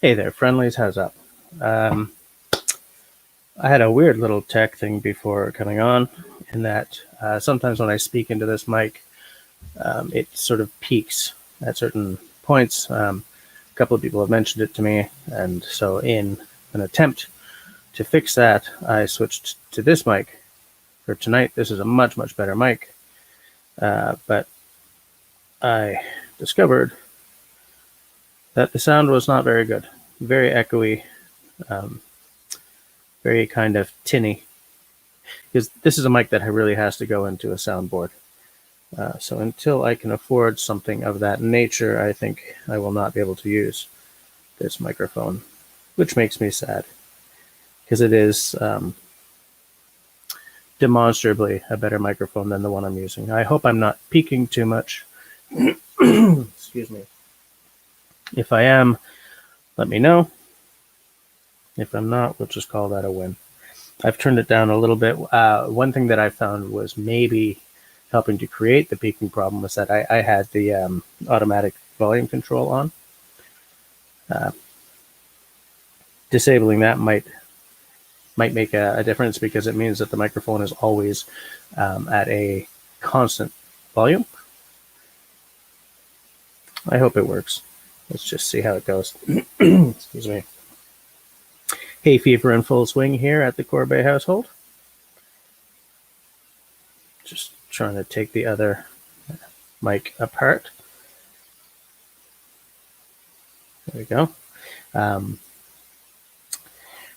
Hey there, friendlies. How's up? I had a weird little tech thing before coming on, in that sometimes when I speak into this mic, it sort of peaks at certain points. A couple of people have mentioned it to me, and so in an attempt to fix that, I switched to this mic for tonight. This is a much, much better mic, but I discovered that the sound was not very good. Very echoey, very kind of tinny, because this is a mic that really has to go into a soundboard. So until I can afford something of that nature, I think I will not be able to use this microphone, which makes me sad, because it is demonstrably a better microphone than the one I'm using. I hope I'm not peaking too much. Excuse me. If I am, let me know. If I'm not, we'll just call that a win. I've turned it down a little bit. One thing that I found was maybe helping to create the peaking problem was that I had the automatic volume control on. Disabling that might make a difference, because it means that the microphone is always at a constant volume. I hope it works. Let's just see how it goes. Excuse me. Hay fever in full swing here at the Corbet household. Just trying to take the other mic apart. There we go.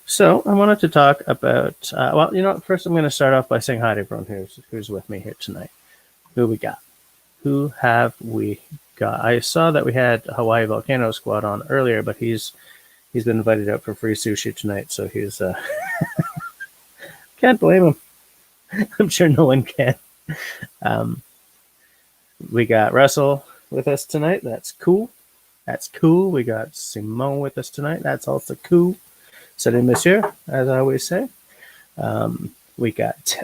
So I wanted to talk about, well, first I'm going to start off by saying hi to everyone who's with me here tonight. Who we got? Who have we got? I saw that we had Hawaii Volcano Squad on earlier, but he's been invited out for free sushi tonight, so he's can't blame him. I'm sure no one can. We got Russell with us tonight. That's cool. That's cool. We got Simone with us tonight. That's also cool. Salut, monsieur, as I always say. We got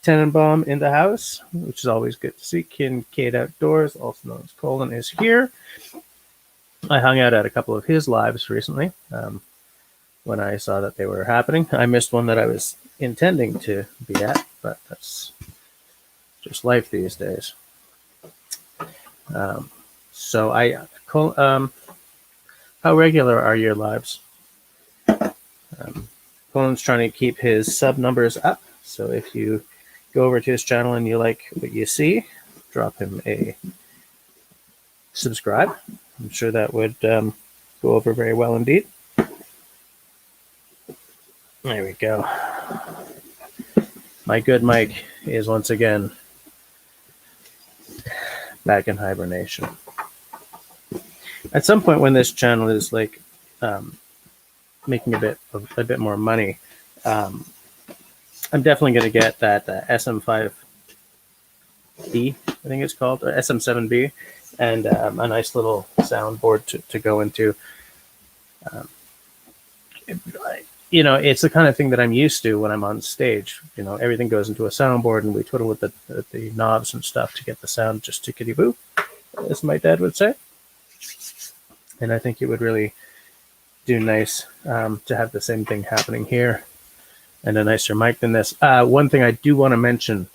Tenenbaum in the house, which is always good to see. Kincaid Outdoors, also known as Colin, is here. I hung out at a couple of his lives recently when I saw that they were happening. I missed one that I was intending to be at, but that's just life these days. So how regular are your lives? Colin's trying to keep his sub numbers up, so if you go over to his channel and you like what you see, drop him a subscribe. I'm sure that would go over very well indeed. There we go. My good mic is once again back in hibernation. At some point when this channel is like making a bit more money, I'm definitely going to get that SM5B, I think it's called, or SM7B, and a nice little soundboard to go into. It's the kind of thing that I'm used to when I'm on stage. Everything goes into a soundboard, and we twiddle with the knobs and stuff to get the sound just tickety-boo, as my dad would say. And I think it would really do nice to have the same thing happening here, and a nicer mic than this. One thing I do want to mention,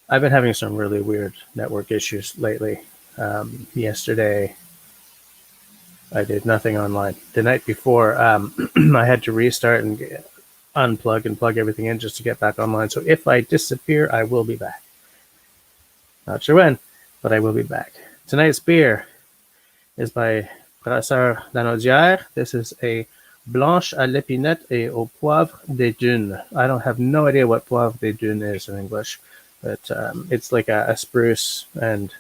I've been having some really weird network issues lately. Yesterday, I did nothing online. The night before, I had to restart and unplug and plug everything in just to get back online. So if I disappear, I will be back. Not sure when, but I will be back. Tonight's beer is by Brasseur Lanaudière. This is a Blanche à l'épinette et au poivre des dunes. I don't have no idea what poivre des dunes is in English, but it's like a spruce and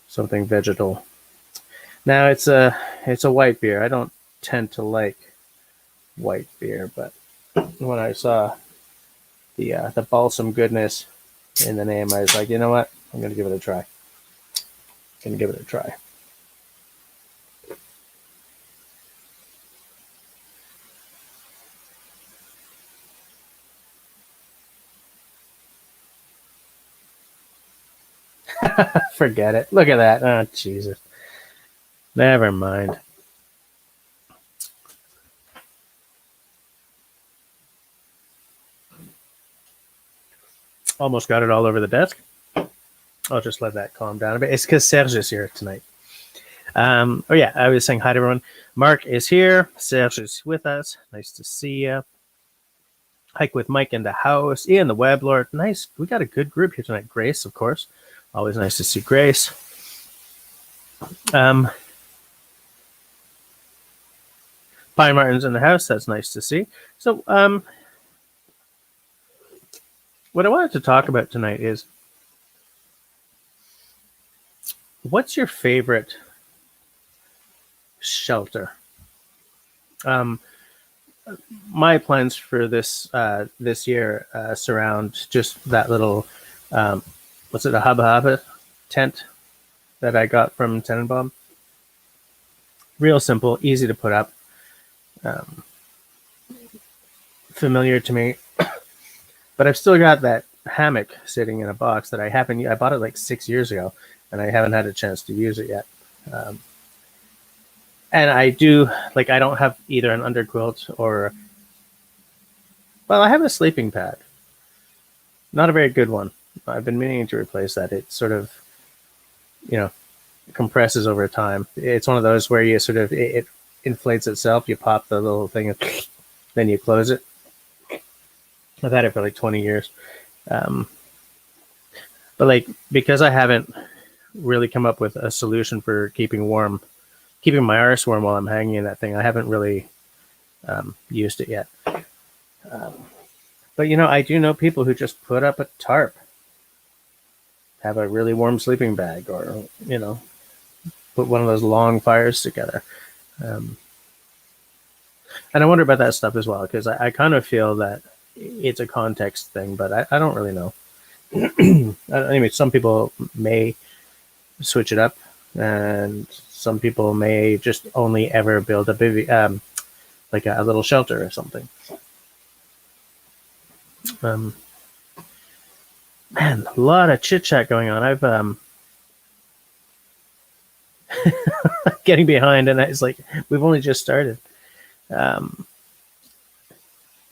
something vegetal. Now it's a white beer. I don't tend to like white beer, but when I saw the balsam goodness in the name, I was like, you know what? I'm gonna give it a try. Forget it. Look at that. Oh, Jesus. Never mind. Almost got it all over the desk. I'll just let that calm down a bit. It's because Serge is here tonight. Oh yeah, I was saying hi to everyone. Mark is here. Serge is with us. Nice to see you. Hike with Mike in the house. Ian the Web Lord. Nice. We got a good group here tonight. Grace, of course. Always nice to see Grace. Pine Martin's in the house. That's nice to see. So, what I wanted to talk about tonight is, what's your favorite shelter? My plans for this year surround just that little, what's it, a Hubba Hubba tent that I got from Tenenbaum. Real simple, easy to put up, familiar to me. But I've still got that hammock sitting in a box that I haven't. I bought it like 6 years ago, and I haven't had a chance to use it yet. And I do I don't have either an underquilt or, well, I have a sleeping pad. Not a very good one. I've been meaning to replace that. It sort of, compresses over time. It's one of those where you sort of it inflates itself. You pop the little thing, and then you close it. I've had it for like 20 years. But because I haven't really come up with a solution for keeping my arse warm while I'm hanging in that thing, I haven't really used it yet. But I do know people who just put up a tarp, have a really warm sleeping bag, or put one of those long fires together. And I wonder about that stuff as well, because I kind of feel that it's a context thing, but I don't really know. Anyway, some people may switch it up, and some people may just only ever build a like a little shelter or something. Man, a lot of chit chat going on. I've getting behind, and it's like we've only just started.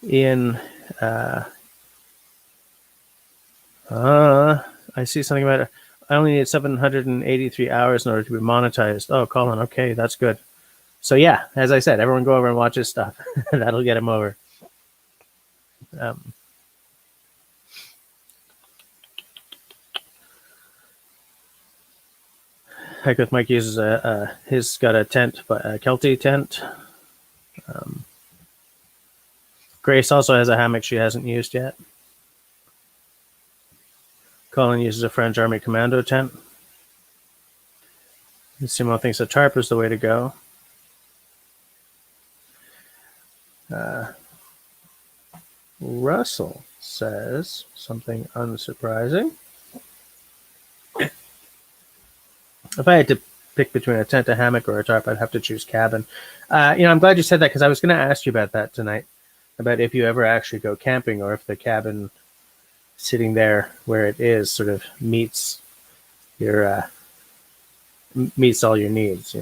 Ian, I see something about it. I only need 783 hours in order to be monetized. Oh, Colin, okay, that's good. So yeah, as I said, everyone go over and watch his stuff. That'll get him over. Hike with Mike uses he's got a tent, but a Kelty tent. Grace also has a hammock she hasn't used yet. Colin uses a French Army Commando tent. Simon thinks a tarp is the way to go. Russell says something unsurprising. If I had to pick between a tent, a hammock, or a tarp, I'd have to choose cabin. I'm glad you said that, because I was going to ask you about that tonight, about if you ever actually go camping, or if the cabin sitting there where it is sort of meets your meets all your needs,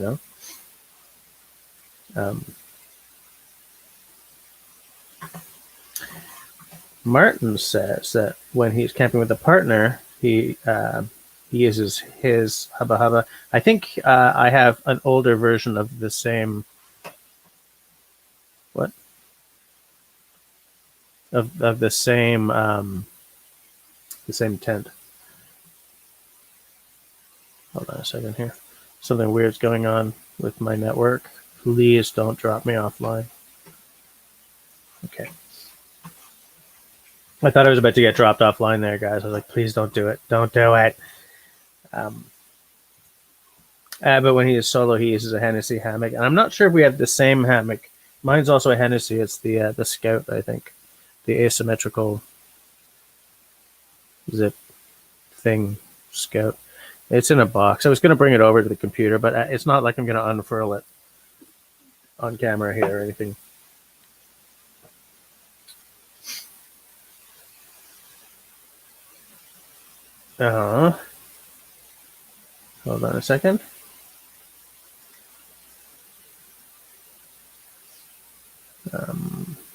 Martin says that when he's camping with a partner, he uses his Hubba Hubba. I think I have an older version of the same. What? Of the same tent. Hold on a second here. Something weird's going on with my network. Please don't drop me offline. Okay. I thought I was about to get dropped offline there, guys. I was like, please don't do it. Don't do it. But when he is solo, he uses a Hennessy hammock. And I'm not sure if we have the same hammock. Mine's also a Hennessy. It's the Scout, I think. The asymmetrical zip thing Scout. It's in a box. I was going to bring it over to the computer, but it's not like I'm going to unfurl it on camera here or anything. Hold on a second.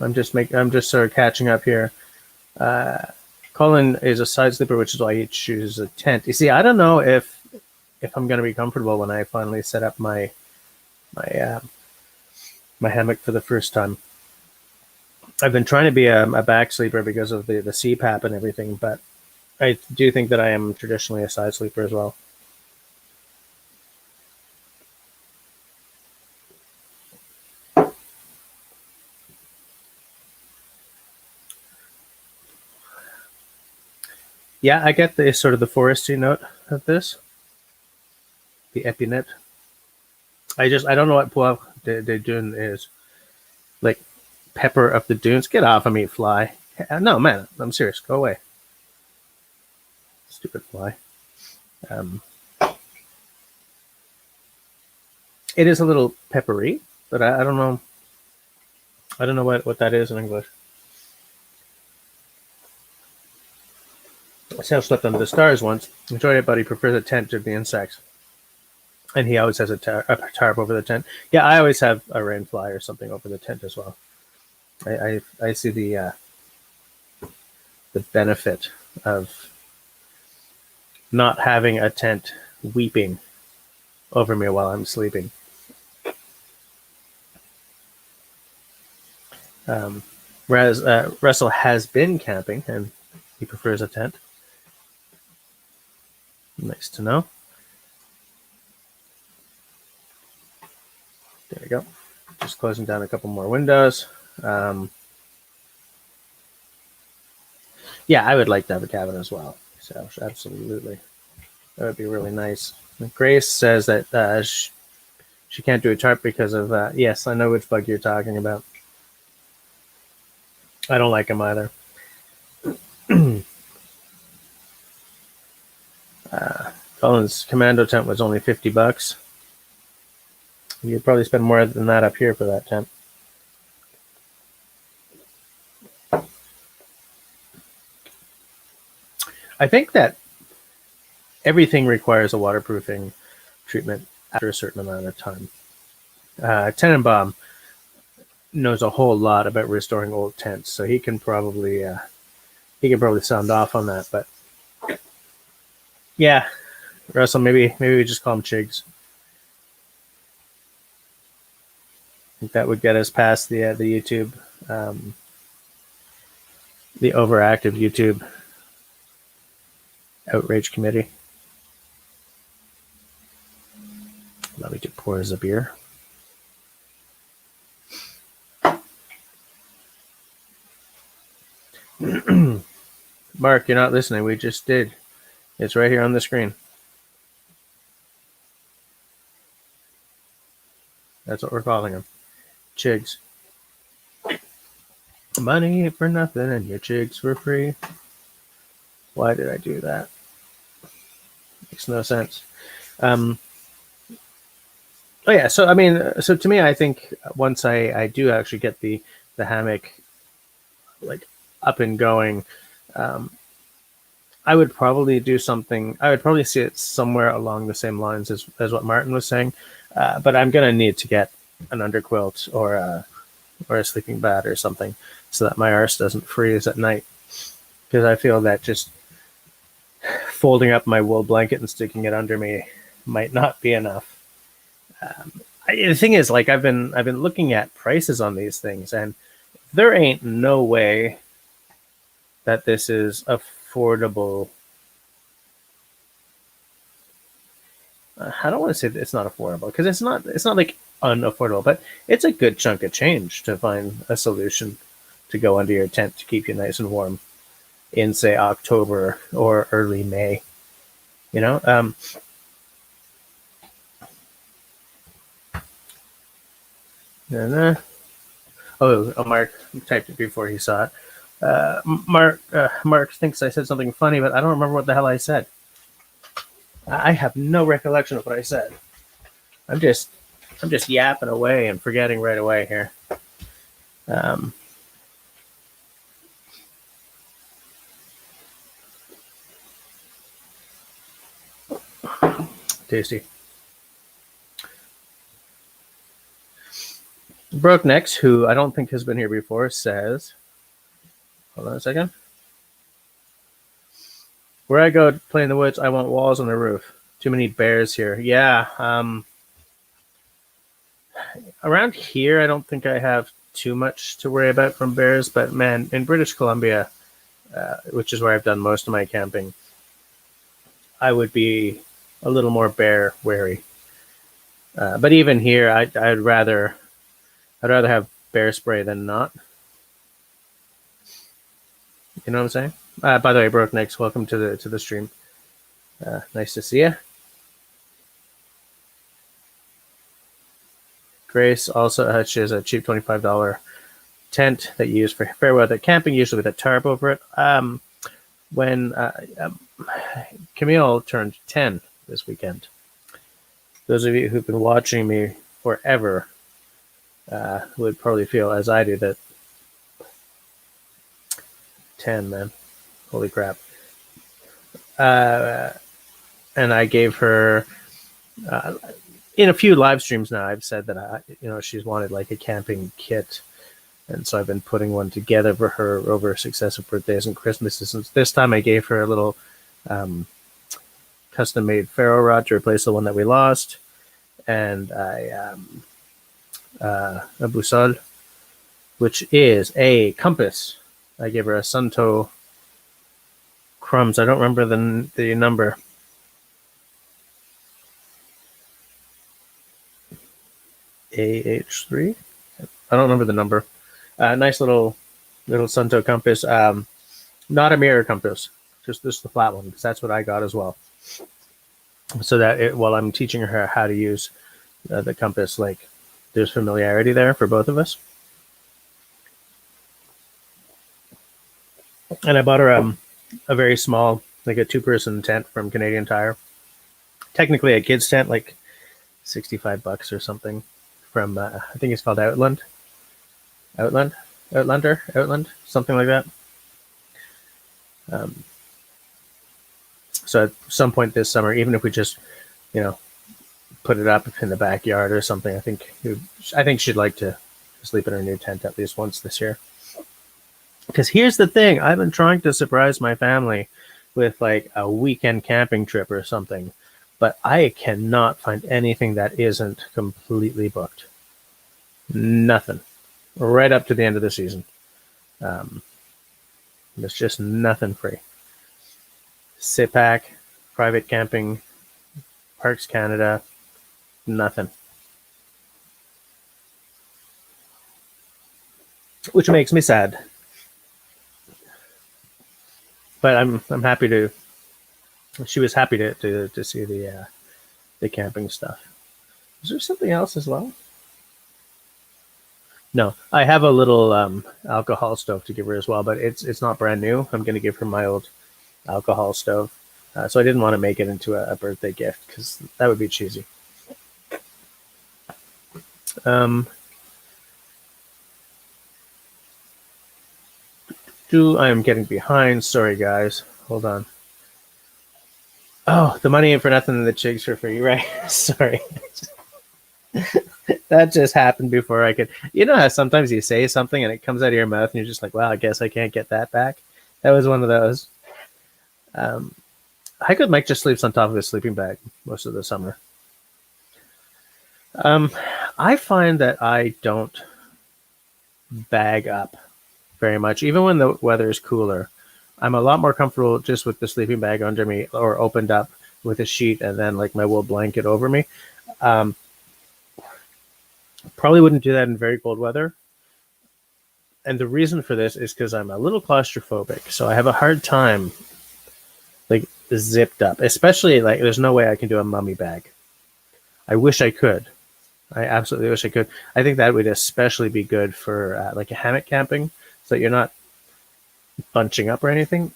I'm just sort of catching up here. Colin is a side sleeper, which is why he chooses a tent. You see, I don't know if I'm going to be comfortable when I finally set up my my hammock for the first time. I've been trying to be a back sleeper because of the CPAP and everything, but I do think that I am traditionally a side sleeper as well. Yeah, I get the sort of the foresty note of this, the epinette. I don't know what poivre de dune is. Like pepper of the dunes. Get off of me, fly. No, man, I'm serious. Go away. Stupid fly. Um, it is a little peppery, but I don't know. I don't know what that is in English. Sam slept under the stars once. Enjoyed it, but he prefers a tent to the insects. And he always has a tarp over the tent. Yeah, I always have a rain fly or something over the tent as well. I see the benefit of not having a tent weeping over me while I'm sleeping. Whereas Russell has been camping and he prefers a tent. Nice to know. There we go. Just closing down a couple more windows. Yeah, I would like to have a cabin as well. So absolutely, that would be really nice. Grace says that she can't do a tarp because of yes, I know which bug you're talking about. I don't like them either. Colin's commando tent was only $50. You'd probably spend more than that up here for that tent. I think that everything requires a waterproofing treatment after a certain amount of time. Tenenbaum knows a whole lot about restoring old tents, so he can probably sound off on that. But yeah, Russell, maybe we just call him Chigs. I think that would get us past the YouTube, the overactive YouTube outrage committee. Allow me to pour us a beer. Mark, you're not listening. We just did. It's right here on the screen. That's what we're calling them. Chigs. Money for nothing and your chigs for free. Why did I do that? Makes no sense. Oh yeah, so I mean, so to me, I think once I do actually get the hammock like up and going, I would probably do something. I would probably see it somewhere along the same lines as what Martin was saying, but I'm gonna need to get an underquilt or a sleeping bag or something so that my arse doesn't freeze at night, because I feel that just folding up my wool blanket and sticking it under me might not be enough. The thing is, like, I've been looking at prices on these things, and there ain't no way that this is affordable. I don't want to say that it's not affordable, because it's not like unaffordable, but it's a good chunk of change to find a solution to go under your tent to keep you nice and warm in, say, October or early May. You know, Mark typed it before he saw it. Mark thinks I said something funny, but I don't remember what the hell I said. I have no recollection of what I said. I'm just yapping away and forgetting right away here. Tasty. Broke Necks, who I don't think has been here before, says, hold on a second. Where I go to play in the woods, I want walls on the roof. Too many bears here. Yeah. Around here, I don't think I have too much to worry about from bears, but man, in British Columbia, which is where I've done most of my camping, I would be a little more bear wary. But even here, I'd rather have bear spray than not. You know what I'm saying? By the way, Broke Necks, welcome to the stream. Nice to see you. Grace also she has a cheap $25 tent that you use for fair weather camping, usually with a tarp over it. When Camille turned 10 this weekend, those of you who've been watching me forever would probably feel, as I do, that 10, man, holy crap. And I gave her in a few live streams now. I've said that she's wanted like a camping kit, and so I've been putting one together for her over successive birthdays and Christmases. And this time I gave her a little custom-made ferro rod to replace the one that we lost, and a boussole, which is a compass. I gave her a Sunto crumbs. I don't remember the number. AH3. I don't remember the number. Nice little Sunto compass. Not a mirror compass, just the flat one, because that's what I got as well. So that while I'm teaching her how to use the compass, like there's familiarity there for both of us. And I bought her a very small, like a 2-person tent from Canadian Tire. Technically a kid's tent, like $65 or something, from I think it's called Outland, something like that. So at some point this summer, even if we just, put it up in the backyard or something, I think she'd like to sleep in her new tent at least once this year. Because here's the thing, I've been trying to surprise my family with like a weekend camping trip or something, but I cannot find anything that isn't completely booked. Nothing. Right up to the end of the season. There's just nothing free. Sit pack, private camping, Parks Canada, nothing. Which makes me sad. But I'm happy to. She was happy to see the camping stuff. Is there something else as well? No, I have a little alcohol stove to give her as well, but it's not brand new. I'm going to give her my old alcohol stove. So I didn't want to make it into a birthday gift because that would be cheesy. I am getting behind. Sorry, guys. Hold on. Oh, the money ain't for nothing and the chicks for free, right? Sorry. That just happened before I could. You know how sometimes you say something and it comes out of your mouth and you're just like, well, I guess I can't get that back. That was one of those. I might just sleeps on top of his sleeping bag most of the summer. I find that I don't bag up very much, even when the weather is cooler. I'm a lot more comfortable just with the sleeping bag under me or opened up with a sheet and then like my wool blanket over me. Probably wouldn't do that in very cold weather. And the reason for this is because I'm a little claustrophobic. So I have a hard time like zipped up, especially like there's no way I can do a mummy bag. I wish I could. I absolutely wish I could. I think that would especially be good for like a hammock camping so that you're not bunching up or anything.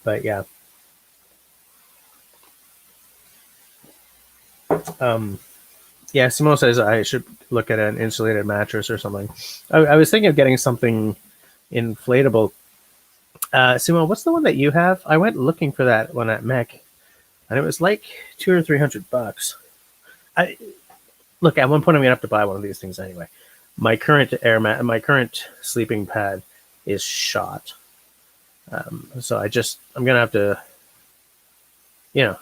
But yeah. Yeah, Simone says I should look at an insulated mattress or something. I was thinking of getting something inflatable. Simone, what's the one that you have? I went looking for that one at Mech, and it was like $200 or $300. look, at one point I'm gonna have to buy one of these things anyway. My current my current sleeping pad is shot. So I'm gonna have to,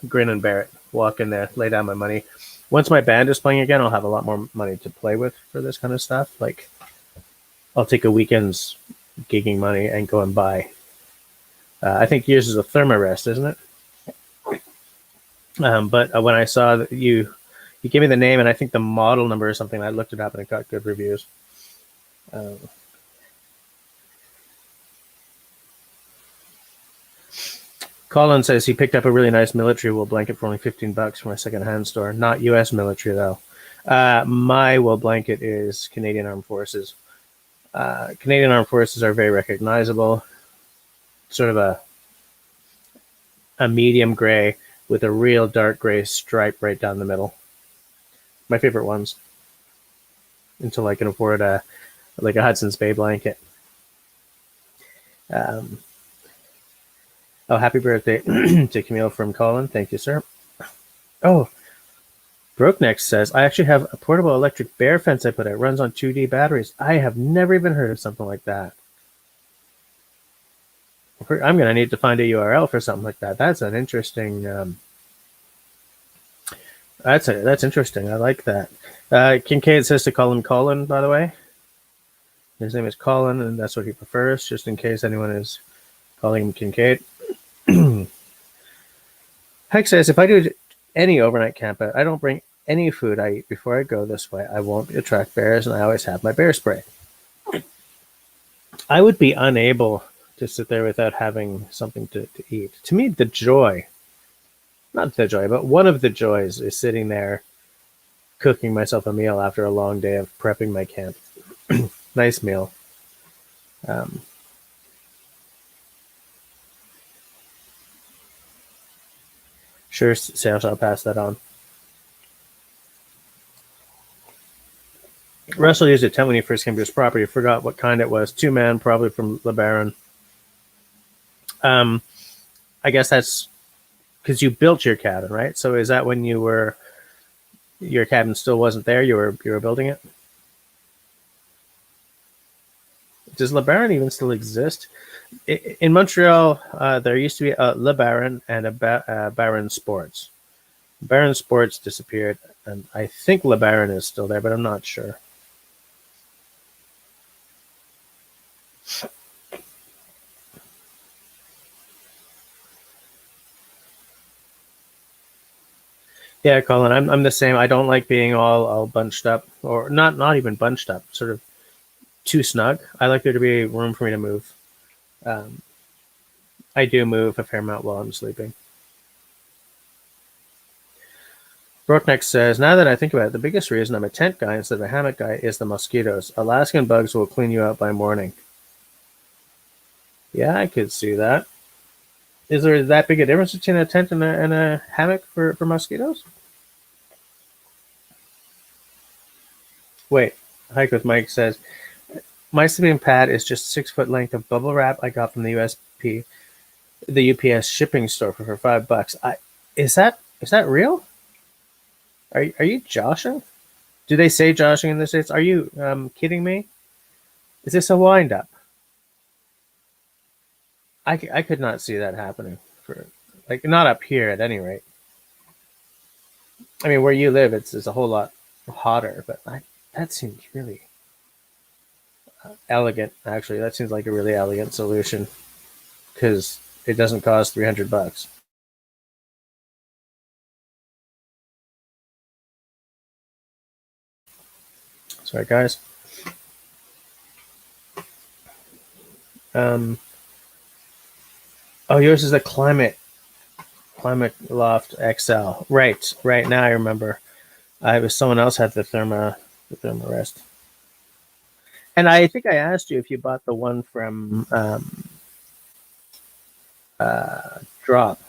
grin and bear it. Walk in there, lay down my money. Once my band is playing again, I'll have a lot more money to play with for this kind of stuff. Like, I'll take a weekend's gigging money and go and buy. I think yours is a Thermarest, isn't it? But when I saw that you gave me the name and I think the model number or something, I looked it up and it got good reviews. Colin says he picked up a really nice military wool blanket for only $15 from a secondhand store. Not U.S. military, though. My wool blanket is Canadian Armed Forces. Canadian Armed Forces are very recognizable. Sort of a medium gray with a real dark gray stripe right down the middle. My favorite ones. Until I can afford a Hudson's Bay blanket. Oh, happy birthday to Camille from Colin. Thank you, sir. Oh, Brokeneck says, I actually have a portable electric bear fence I put out. It runs on 2D batteries. I have never even heard of something like that. I'm going to need to find a URL for something like that. That's an interesting... That's interesting. I like that. Kincaid says to call him Colin, by the way. His name is Colin, and that's what he prefers, just in case anyone is calling him Kincaid. Heck says, if I do any overnight camp out, I don't bring any food I eat before I go this way. I won't attract bears, and I always have my bear spray. I would be unable to sit there without having something to eat. To me, the joy, not the joy, but one of the joys is sitting there cooking myself a meal after a long day of prepping my camp. Nice meal. Sure, Sales, I'll pass that on. Russell used a tent when he first came to his property. I forgot what kind it was. 2-man, probably from LeBaron. I guess that's because you built your cabin, right? So is that when your cabin still wasn't there? You were building it? Does LeBaron even still exist? In Montreal, there used to be a Le Baron and a Baron Sports. Baron Sports disappeared, and I think Le Baron is still there, but I'm not sure. Yeah, Colin, I'm the same. I don't like being all bunched up, or not even bunched up, sort of too snug. I like there to be room for me to move. I do move a fair amount while I'm sleeping. Brokeneck says, now that I think about it, the biggest reason I'm a tent guy instead of a hammock guy is the mosquitoes. Alaskan bugs will clean you out by morning. Yeah, I could see that. Is there that big a difference between a tent and a hammock for mosquitoes? Wait, Hike with Mike says, my sleeping pad is just 6 foot length of bubble wrap I got from the UPS shipping store for $5. Is that real? Are you joshing? Do they say joshing in the States? Are you kidding me? Is this a wind up? I could not see that happening not up here at any rate. I mean, where you live, it's a whole lot hotter, but that seems really elegant. Actually, that seems like a really elegant solution because it doesn't cost $300. Sorry, guys. Oh, yours is a Climate Loft XL. Right. Now I remember. I was someone else had the Thermarest. And I think I asked you if you bought the one from Drop,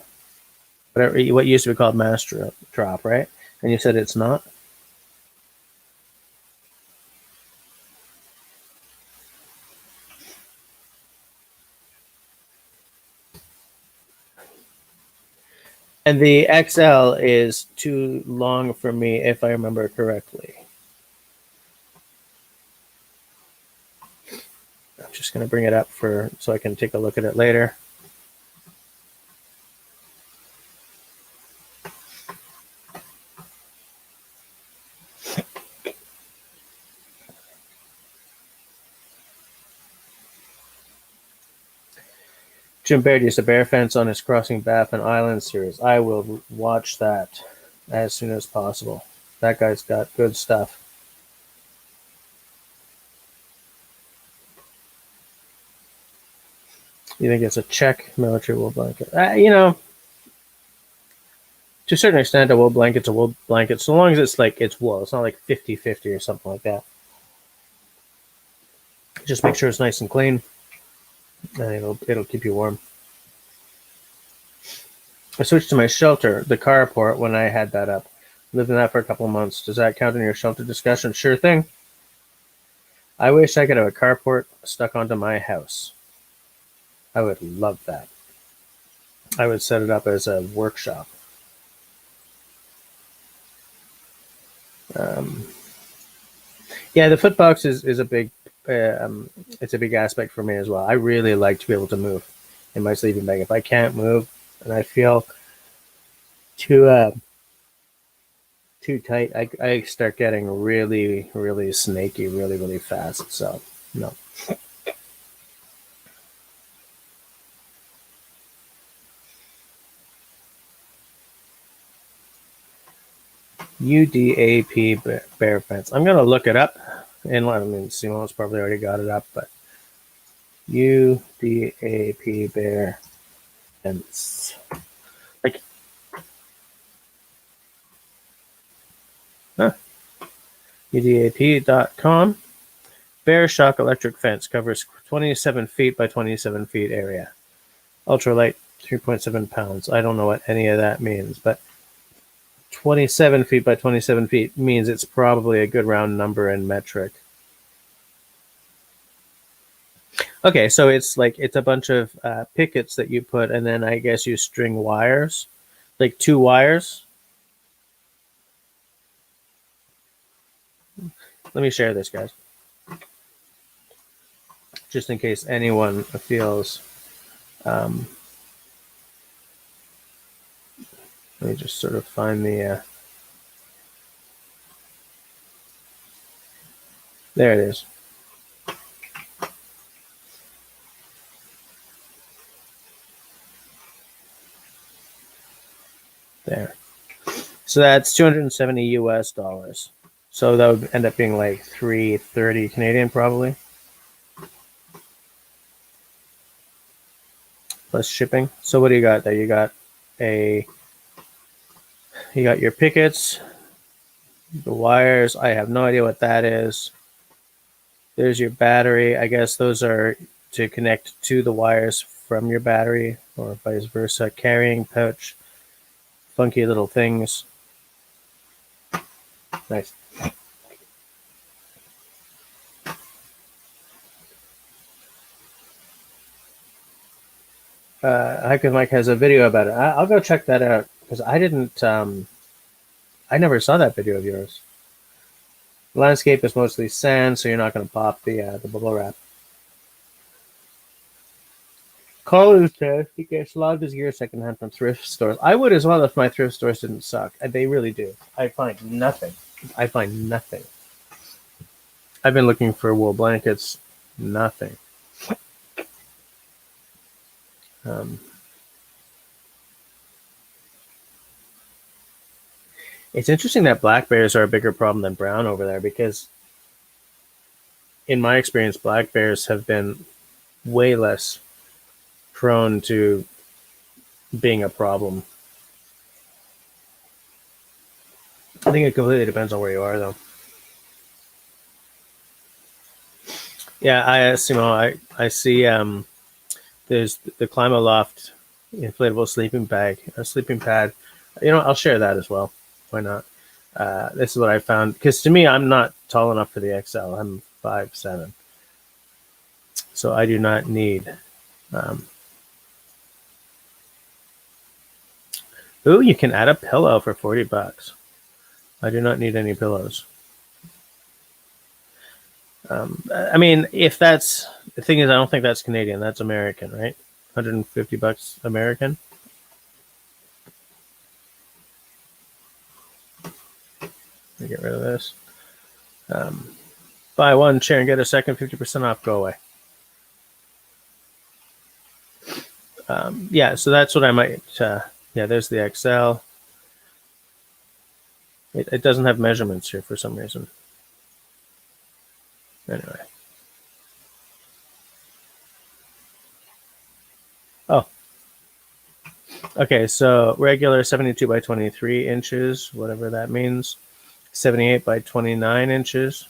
what used to be called Master Drop, right? And you said it's not. And the XL is too long for me, if I remember correctly. Just going to bring it up so I can take a look at it later. Jim Baird used a bear fence on his Crossing Baffin Island series. I will watch that as soon as possible. That guy's got good stuff. You think it's a check military wool blanket? You know, to a certain extent, a wool blanket's a wool blanket, so long as it's wool. It's not like 50-50 or something like that. Just make sure it's nice and clean, and it'll keep you warm. I switched to my shelter, the carport, when I had that up. Lived in that for a couple of months. Does that count in your shelter discussion? Sure thing. I wish I could have a carport stuck onto my house. I would love that. I would set it up as a workshop. Yeah, the footbox is a big it's a big aspect for me as well. I really like to be able to move in my sleeping bag. If I can't move and I feel too tight, I start getting really, really snaky really, really fast. So no. UDAP bear fence. I'm gonna look it up, and I mean Simone's probably already got it up, but UDAP bear fence. Like, UDAP.com. Bear shock electric fence covers 27 feet by 27 feet area. Ultralight, 3.7 pounds. I don't know what any of that means, but 27 feet by 27 feet means it's probably a good round number in metric. Okay, so it's a bunch of pickets that you put, and then I guess you string wires, like 2 wires. Let me share this, guys, just in case anyone feels. Let me just sort of find the. There it is. There. So that's $270 US. So that would end up being like $330 Canadian probably. Plus shipping. So what do you got there? You got your pickets, the wires. I have no idea what that is. There's your battery. I guess those are to connect to the wires from your battery, or vice versa. Carrying pouch. Funky little things. Nice. Hiker Mike has a video about it. I'll go check that out, because I didn't. I never saw that video of yours. The landscape is mostly sand, so you're not going to pop the bubble wrap. Colin says he gets a lot of his gear secondhand from thrift stores. I would as well if my thrift stores didn't suck. They really do. I find nothing. I've been looking for wool blankets. Nothing. It's interesting that black bears are a bigger problem than brown over there, because in my experience, black bears have been way less prone to being a problem. I think it completely depends on where you are, though. Yeah, I see. There's the Climaloft inflatable sleeping bag, a sleeping pad. I'll share that as well. Why not? This is what I found, because to me, I'm not tall enough for the XL. I'm 5'7", so I do not need. Ooh, you can add a pillow for $40. I do not need any pillows. I mean, if that's The thing is, I don't think that's Canadian. That's American, right? $150 American. Let me get rid of this. Buy one chair and get a second, 50% off. Go away. Yeah, so that's what I might. Yeah, there's the XL. It doesn't have measurements here for some reason. Anyway. Oh. Okay, so regular 72 by 23 inches, whatever that means. 78 by 29 inches.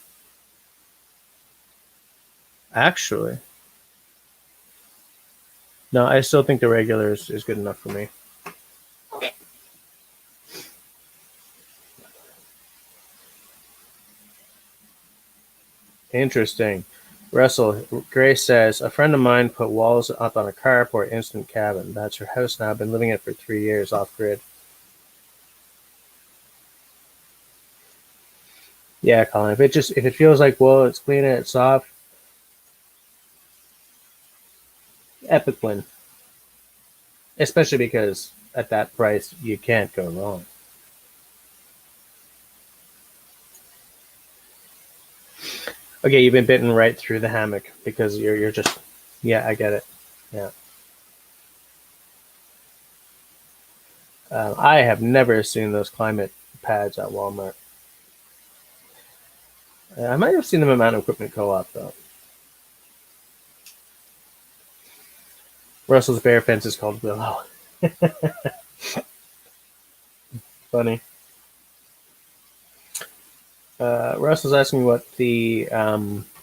Actually, no, I still think the regular is good enough for me. Interesting. Russell, Grace says, a friend of mine put walls up on a carport instant cabin. That's her house now. I've been living in it for 3 years off grid. Yeah, Colin. If it feels like wool, it's clean and it's soft. Epic win. Especially because at that price you can't go wrong. Okay, you've been bitten right through the hammock because you're just, yeah, I get it. Yeah. I have never seen those climate pads at Walmart. I might have seen them at Mountain Equipment Co-op though. Russell's bear fence is called Willow. Funny. Russell's asking what the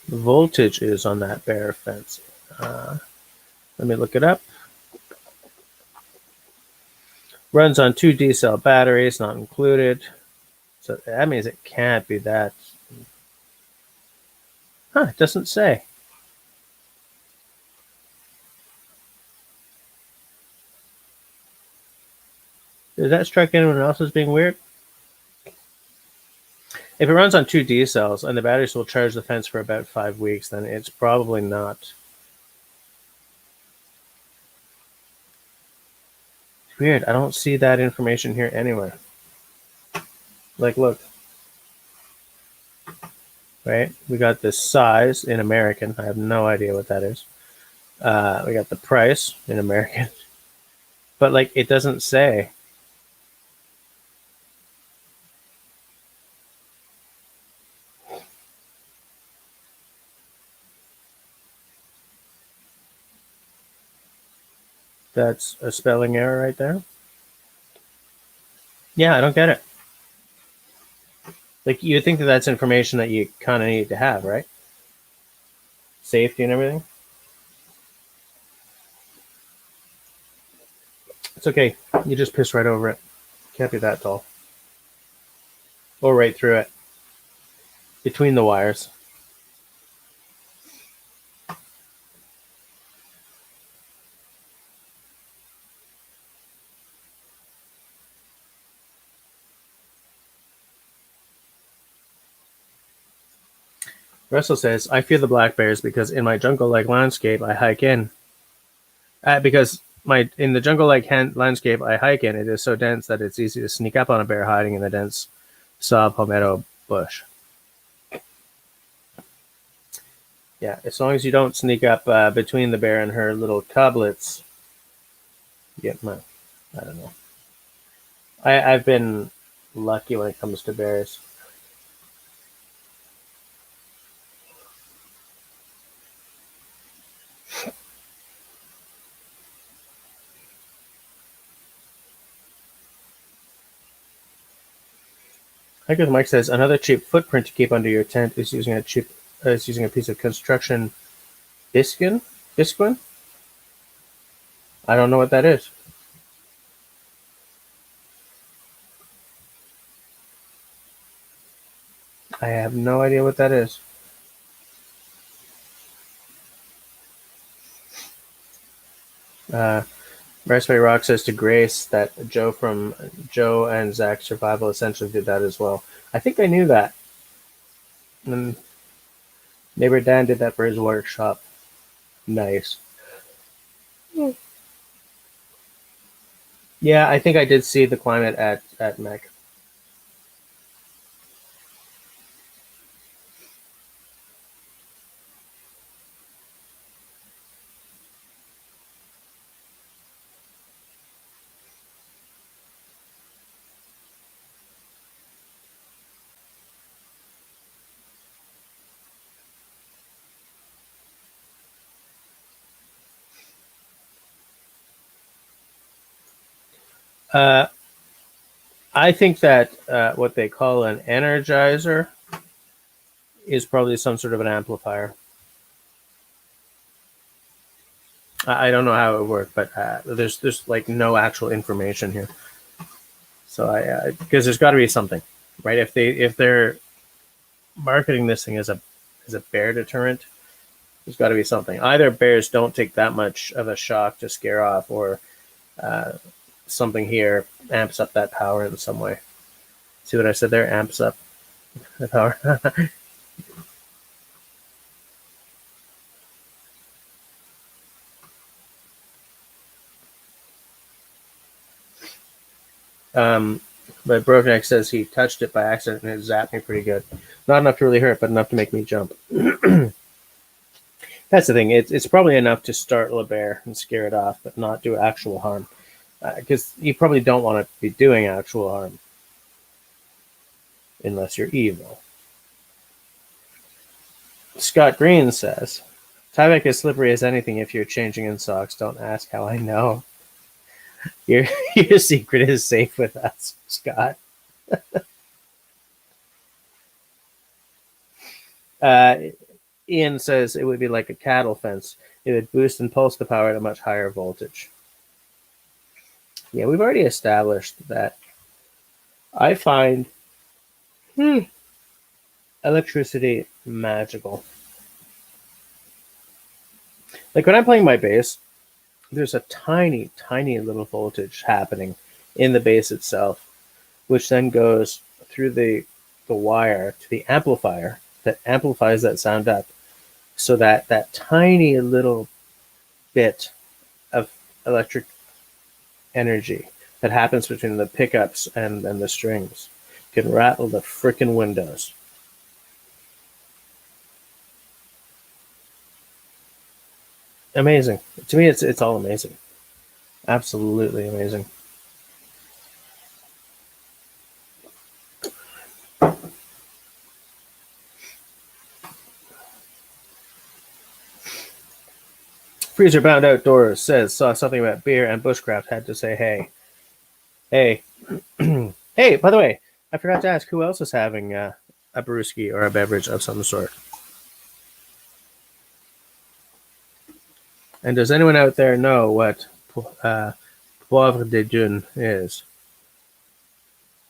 voltage is on that bear fence. Let me look it up. Runs on 2 D-cell batteries, not included. So that means it can't be that. Huh, it doesn't say. Does that strike anyone else as being weird? If it runs on 2 D cells and the batteries will charge the fence for about 5 weeks, then it's probably not. It's weird. I don't see that information here anywhere. Like, look. Right? We got the size in American. I have no idea what that is. We got the price in American. But, like, it doesn't say. That's a spelling error right there. Yeah, I don't get it. Like, you think that that's information that you kind of need to have, right? Safety and everything. It's okay. You just piss right over it. Can't be that tall. Or right through it. Between the wires. Russell says, I fear the black bears because in my jungle-like landscape I hike in. Because in the jungle-like landscape I hike in, it is so dense that it's easy to sneak up on a bear hiding in the dense saw palmetto bush. Yeah, as long as you don't sneak up between the bear and her little cublets. Yeah, I don't know. I've been lucky when it comes to bears. Hiker Mike says another cheap footprint to keep under your tent is using a piece of construction bisquin. Bisquin? I don't know what that is. I have no idea what that is. Raspberry Rock says to Grace that Joe and Zach Survival essentially did that as well. I think I knew that. And neighbor Dan did that for his workshop. Nice. Yeah, I think I did see the climate at Mech. Uh, I think that what they call an energizer is probably some sort of an amplifier. I don't know how it would work, but there's like no actual information here. So I because there's got to be something, right? If they're marketing this thing as a bear deterrent, there's got to be something. Either bears don't take that much of a shock to scare off, or uh, something here amps up that power in some way. See what I said there? Amps up the power. um, but Brokeneck says he touched it by accident and it zapped me pretty good. Not enough to really hurt, but enough to make me jump. That's the thing. It's probably enough to startle a bear and scare it off, but not do actual harm. Because you probably don't want to be doing actual harm unless you're evil. Scott Green says, Tyvek is slippery as anything if you're changing in socks. Don't ask how I know. Your your secret is safe with us, Scott. Uh, Ian says it would be like a cattle fence. It would boost and pulse the power at a much higher voltage. Yeah, we've already established that. I find electricity magical. Like when I'm playing my bass, there's a tiny, tiny little voltage happening in the bass itself, which then goes through the wire to the amplifier that amplifies that sound up, so that that tiny little bit of electric energy that happens between the pickups and the strings can rattle the frickin' windows. Amazing. To me, it's all amazing. Absolutely amazing. Freezer Bound Outdoors says saw something about beer and bushcraft. Had to say hey, hey, hey. By the way, I forgot to ask who else is having a brewski or a beverage of some sort. And does anyone out there know what poivre de Dieu is?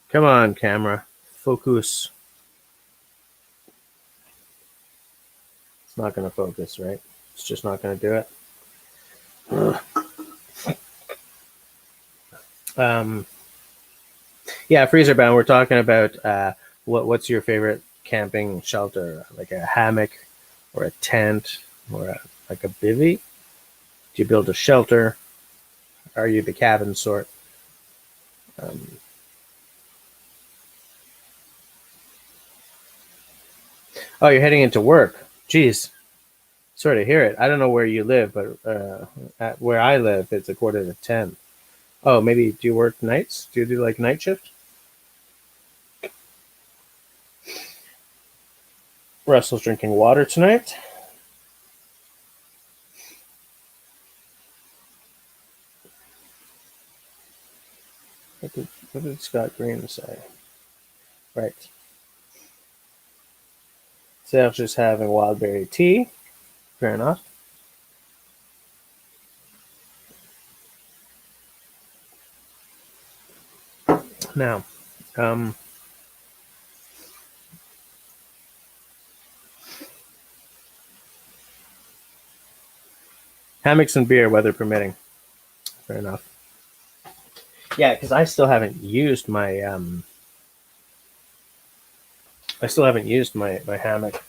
Come on, camera, focus. It's not going to focus, right? It's just not going to do it. Yeah, freezer bound. We're talking about what's your favorite camping shelter? Like a hammock, or a tent, or like a bivvy? Do you build a shelter? Are you the cabin sort? Um, oh, you're heading into work. Jeez, sorry to hear it. I don't know where you live, but at where I live, it's 9:45. Oh, maybe do you work nights? Do you do like night shift? Russell's drinking water tonight. What did Scott Green say? Right. Serge is having wildberry tea. Fair enough. Now, hammocks and beer, weather permitting. Fair enough. Yeah, because I still haven't used my my hammock.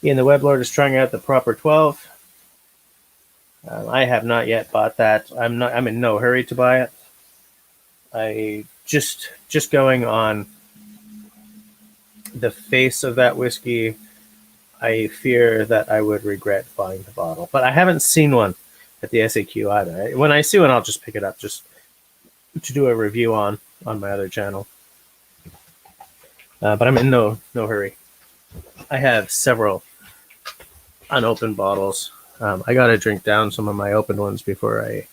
Ian the Weblord is trying out the proper 12. I have not yet bought that. I'm in no hurry to buy it. I just going on the face of that whiskey, I fear that I would regret buying the bottle. But I haven't seen one at the SAQ either. When I see one, I'll just pick it up just to do a review on my other channel. But I'm in no hurry. I have several unopened bottles. I got to drink down some of my opened ones before I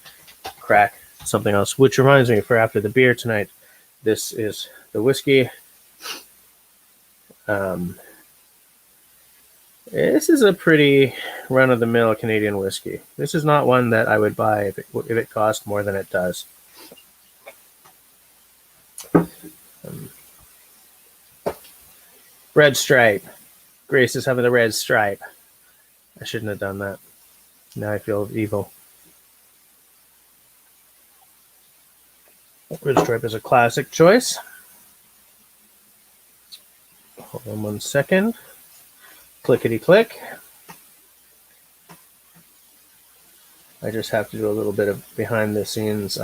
crack something else. Which reminds me, for after the beer tonight, this is the whiskey. This is a pretty run-of-the-mill Canadian whiskey. This is not one that I would buy if it cost more than it does. Red Stripe. Grace is having the red stripe. I shouldn't have done that. Now I feel evil. Red Stripe is a classic choice. Hold on 1 second. Clickety click. I just have to do a little bit of behind the scenes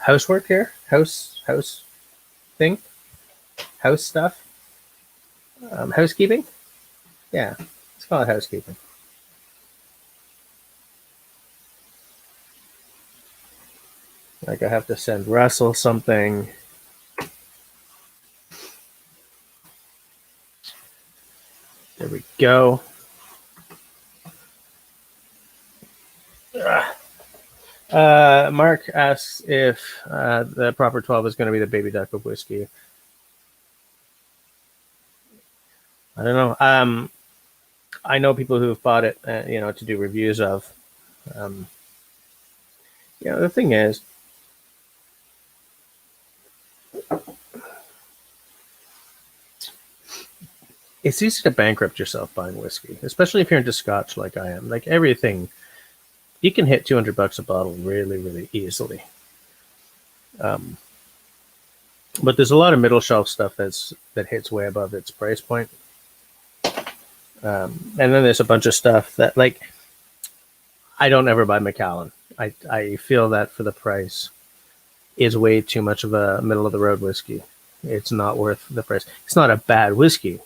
housework here. House thing. House stuff. Housekeeping. Yeah, let's call it housekeeping. Like I have to send Russell something. There we go. Mark asks if the proper 12 is going to be the Baby Duck of whiskey. I don't know. I know people who've bought it, to do reviews of. The thing is, it's easy to bankrupt yourself buying whiskey, especially if you're into Scotch like I am. Like everything, you can hit $200 a bottle really, really easily. But there's a lot of middle shelf stuff that hits way above its price point. And then there's a bunch of stuff that, like, I don't ever buy Macallan. I feel that for the price is way too much of a middle of the road whiskey. It's not worth the price. It's not a bad whiskey,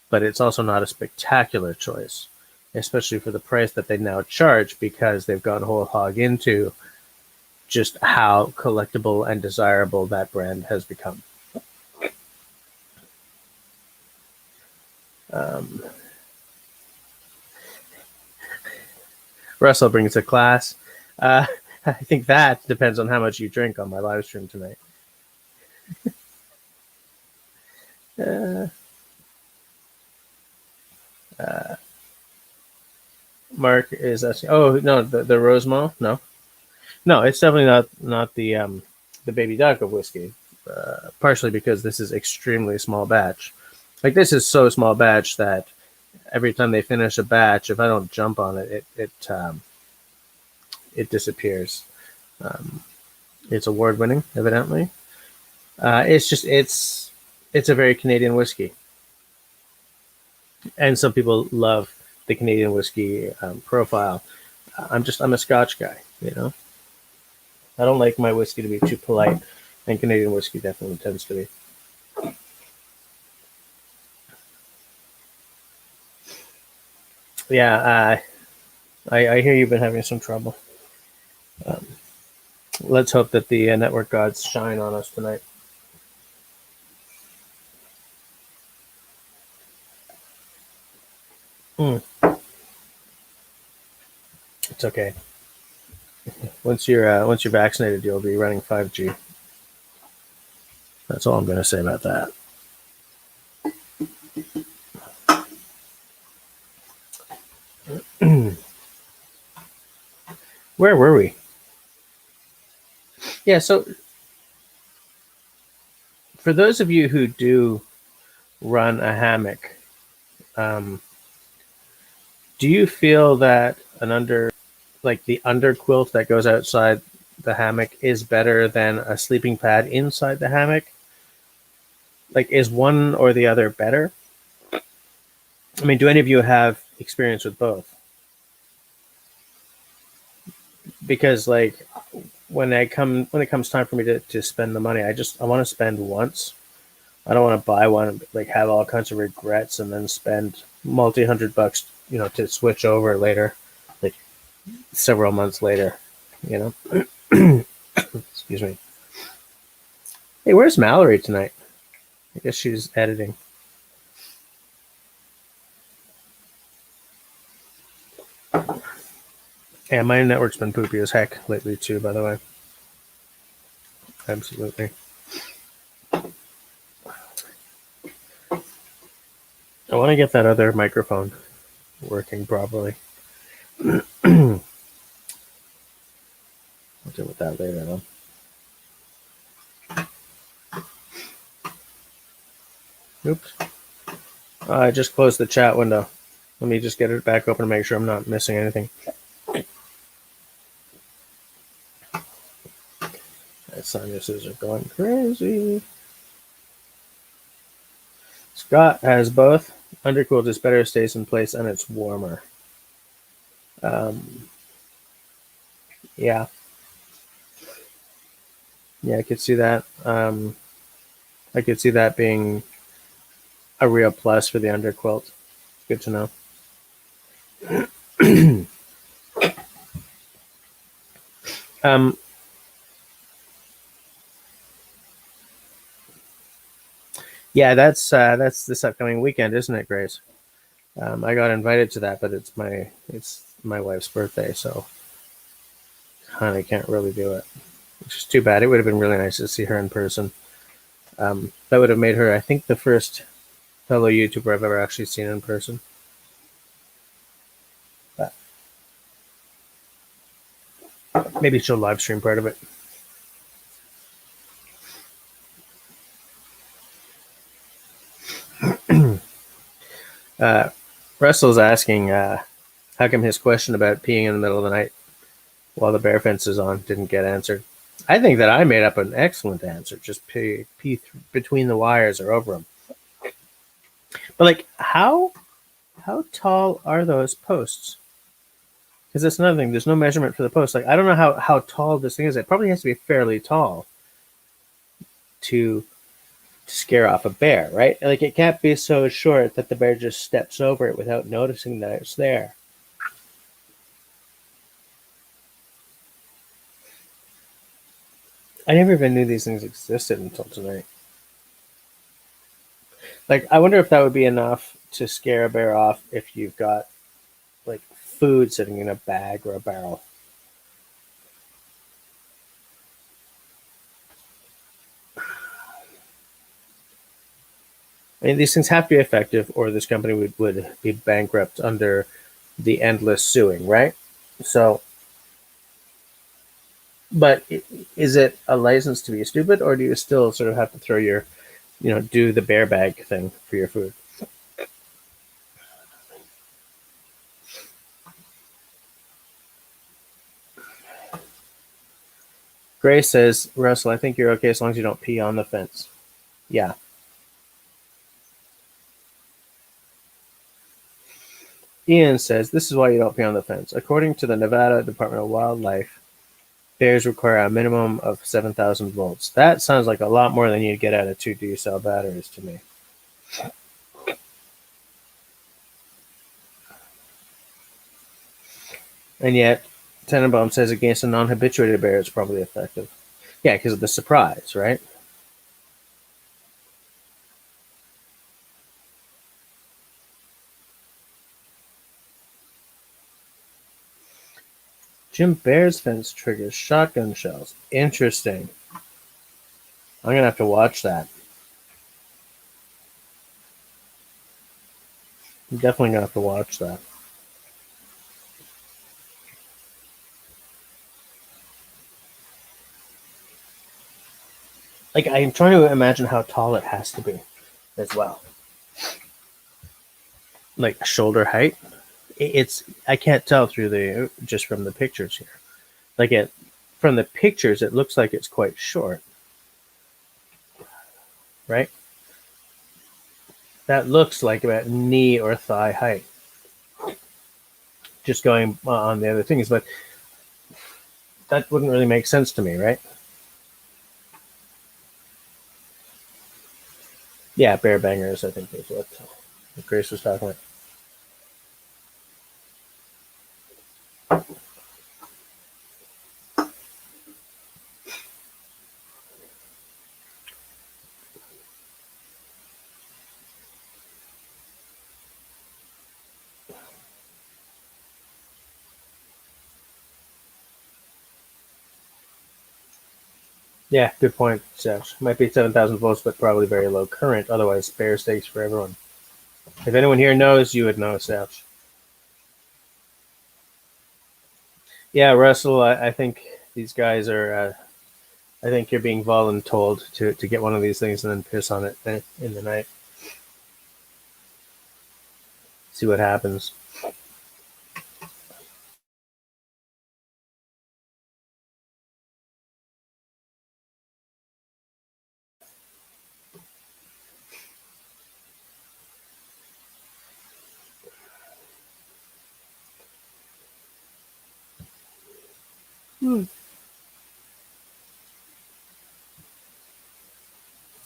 but it's also not a spectacular choice, especially for the price that they now charge, because they've gone whole hog into just how collectible and desirable that brand has become. Russell brings a class. I think that depends on how much you drink on my live stream tonight. Mark is asking. Oh no, the Rosemont. No, it's definitely not the Baby Duck of whiskey. Partially because this is extremely small batch. Like, this is so small batch that every time they finish a batch, if I don't jump on it, it disappears. It's award winning, evidently. It's a very Canadian whiskey, and some people love the Canadian whiskey profile. I'm a Scotch guy, I don't like my whiskey to be too polite, and Canadian whiskey definitely tends to be. Yeah, I hear you've been having some trouble. Let's hope that the network gods shine on us tonight. It's okay. Once you're vaccinated, you'll be running 5G. That's all I'm going to say about that. Where were we? Yeah, so for those of you who do run a hammock, do you feel that the under quilt that goes outside the hammock is better than a sleeping pad inside the hammock? Like, is one or the other better? I mean, do any of you have experience with both? Because like when it comes time for me to spend the money, I want to spend once. I don't want to buy one, like have all kinds of regrets and then spend $100s, to switch over later, like several months later, you know. Excuse me. Hey, where's Mallory tonight? I guess she's editing. Yeah, my network's been poopy as heck lately too, by the way. Absolutely. I want to get that other microphone working properly. I'll deal with that later though. Oops. I just closed the chat window. Let me just get it back open to make sure I'm not missing anything. My sinuses are going crazy. Scott has both. Undercooled is better, stays in place, and it's warmer. Yeah. Yeah, I could see that. I could see that being a real plus for the underquilt. Good to know. Yeah, that's this upcoming weekend, isn't it, Grace? I got invited to that, but it's my wife's birthday, so kind of can't really do it, which is too bad. It would have been really nice to see her in person. That would have made her, I think, the first fellow YouTuber I've ever actually seen in person. But maybe she'll live stream part of it. Russell's asking how come his question about peeing in the middle of the night while the bear fence is on didn't get answered. I think that I made up an excellent answer. Just pee between the wires or over them. But like, how tall are those posts? Because that's another thing. There's no measurement for the post. Like, I don't know how tall this thing is. It probably has to be fairly tall to scare off a bear, right? Like, it can't be so short that the bear just steps over it without noticing that it's there. I never even knew these things existed until tonight. Like, I wonder if that would be enough to scare a bear off if you've got like food sitting in a bag or a barrel. I mean, these things have to be effective, or this company would be bankrupt under the endless suing, right? So, but is it a license to be stupid, or do you still sort of have to throw your, do the bear bag thing for your food? Grace says, Russell, I think you're okay as long as you don't pee on the fence. Yeah. Ian says, this is why you don't pee on the fence. According to the Nevada Department of Wildlife, bears require a minimum of 7,000 volts. That sounds like a lot more than you'd get out of 2 D-cell batteries to me. And yet, Tenenbaum says against a non-habituated bear, it's probably effective. Yeah, because of the surprise, right? Jim Bear's fence triggers shotgun shells. Interesting. I'm going to have to watch that. I'm definitely going to have to watch that. Like, I'm trying to imagine how tall it has to be as well. Like, shoulder height. I can't tell just from the pictures here. Like, from the pictures, it looks like it's quite short. Right? that looks like about knee or thigh height. Just going on the other things, but that wouldn't really make sense to me, right? Yeah, bear bangers, I think is what Grace was talking about. Yeah, good point, Sash. Might be 7,000 volts, but probably very low current. Otherwise, bear steaks for everyone. If anyone here knows, you would know, Sash. Yeah, Russell, I think these guys are. I think you're being voluntold to get one of these things and then piss on it in the night. See what happens.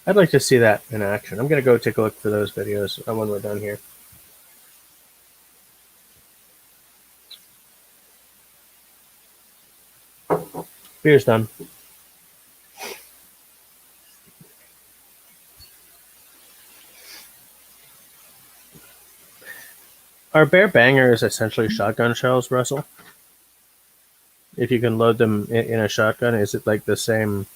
I'd like to see that in action. I'm going to go take a look for those videos when we're done here. Beer's done. Are bear bangers essentially shotgun shells, Russell? If you can load them in a shotgun, is it like the same?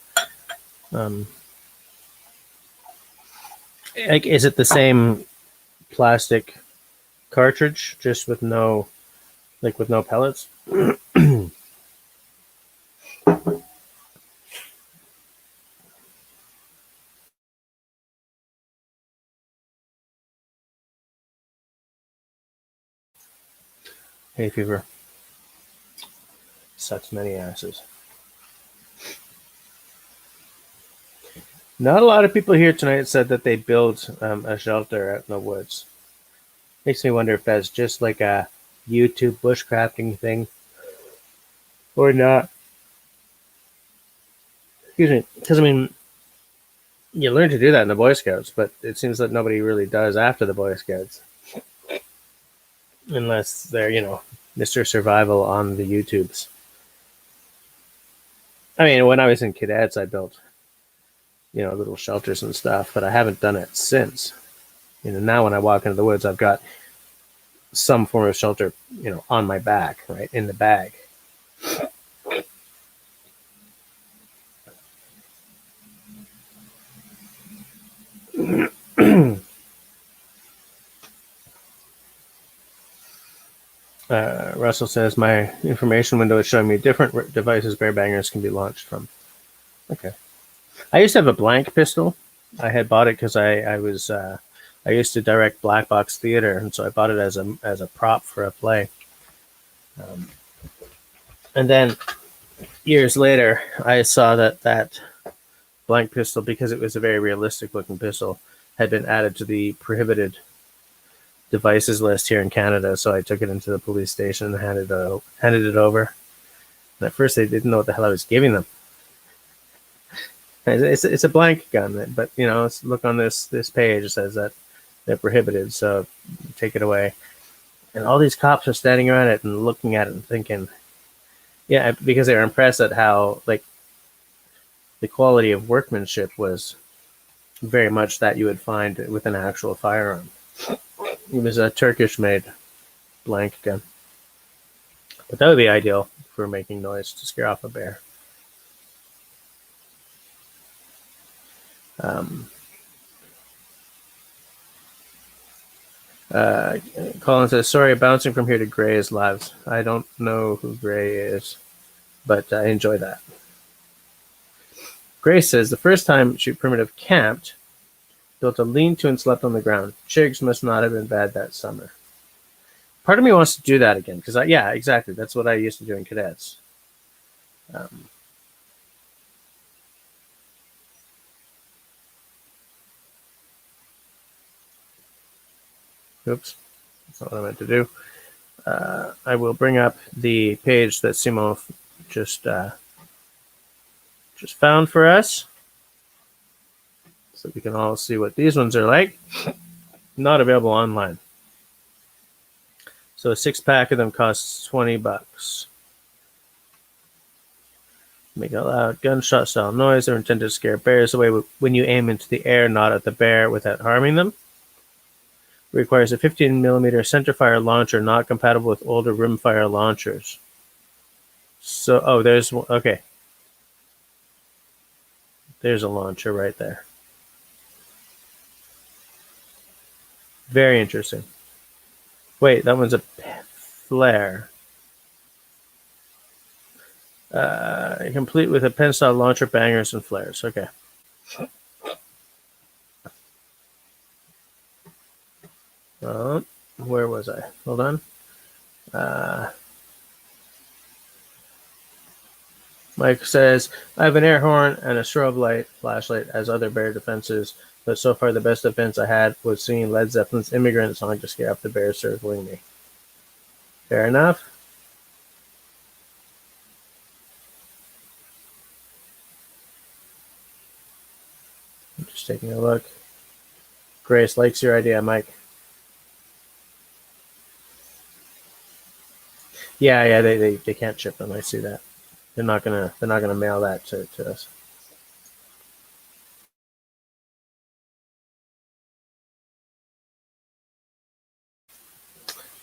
Like, is it the same plastic cartridge, just with no, like, with no pellets? Hay fever sucks many asses. Not a lot of people here tonight said that they built a shelter out in the woods. Makes me wonder if that's just like a YouTube bushcrafting thing or not. Excuse me, because I mean, you learn to do that in the Boy Scouts, but it seems that nobody really does after the Boy Scouts, unless they're Mr. Survival on the YouTubes. I mean, when I was in cadets, I built little shelters and stuff, but I haven't done it since. Now when I walk into the woods, I've got some form of shelter, on my back, right in the bag. Russell says my information window is showing me different devices bear bangers can be launched from. Okay, I used to have a blank pistol. I had bought it because I used to direct black box theater, and so I bought it as a prop for a play. And then years later, I saw that blank pistol, because it was a very realistic looking pistol, had been added to the prohibited devices list here in Canada. So I took it into the police station and handed it over. And at first, they didn't know what the hell I was giving them. It's a blank gun, but look on this page. It says that they're prohibited, so take it away. And all these cops are standing around it and looking at it and thinking, yeah, because they were impressed at how like the quality of workmanship was very much that you would find with an actual firearm. It was a Turkish-made blank gun, but that would be ideal for making noise to scare off a bear. Colin says, sorry, bouncing from here to Gray's lives. I don't know who Gray is, but I enjoy that. Gray says, the first time Shoot Primitive camped, built a lean-to and slept on the ground. Chigs must not have been bad that summer. Part of me wants to do that again, because yeah, exactly. That's what I used to do in cadets. Oops, that's not what I meant to do. I will bring up the page that Simo just found for us, so we can all see what these ones are like. Not available online. So a 6-pack of them costs $20. Make a loud gunshot style noise. They're intended to scare bears away when you aim into the air, not at the bear, without harming them. It requires a 15mm centerfire launcher, not compatible with older rimfire launchers. So, oh, there's one. Okay. There's a launcher right there. Very interesting. Wait, that one's a flare. Complete with a pen-style launcher, bangers, and flares. Okay. Where was I? Hold on. Mike says, I have an air horn and a strobe light flashlight as other bear defenses, but so far the best defense I had was singing Led Zeppelin's Immigrant song to scare off the bears circling me. Fair enough. I'm just taking a look. Grace likes your idea, Mike. Yeah, they can't ship them. I see that. They're not gonna mail that to us.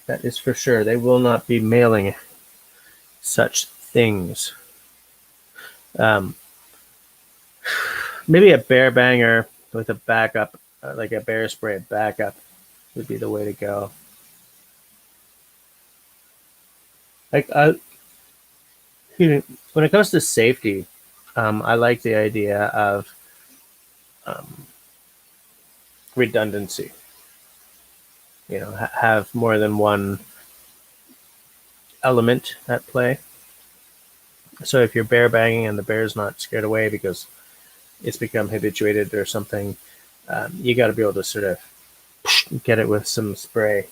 That is for sure. They will not be mailing such things. Maybe a bear banger with a backup, like a bear spray backup, would be the way to go. Like, when it comes to safety, I like the idea of redundancy. You know, have more than one element at play. So if you're bear banging and the bear's not scared away because it's become habituated or something, you got to be able to sort of get it with some spray.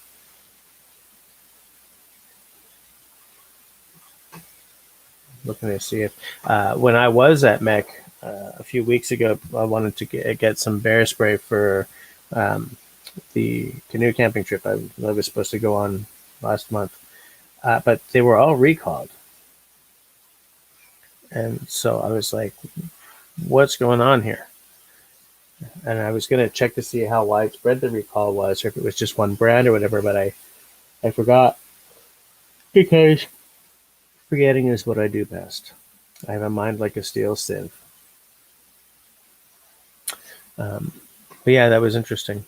Looking to see if when I was at MEC a few weeks ago, I wanted to get some bear spray for the canoe camping trip I was supposed to go on last month, but they were all recalled. And so I was like, what's going on here? And I was going to check to see how widespread the recall was, or if it was just one brand or whatever, but I forgot, because forgetting is what I do best. I have a mind like a steel sieve. But yeah, that was interesting.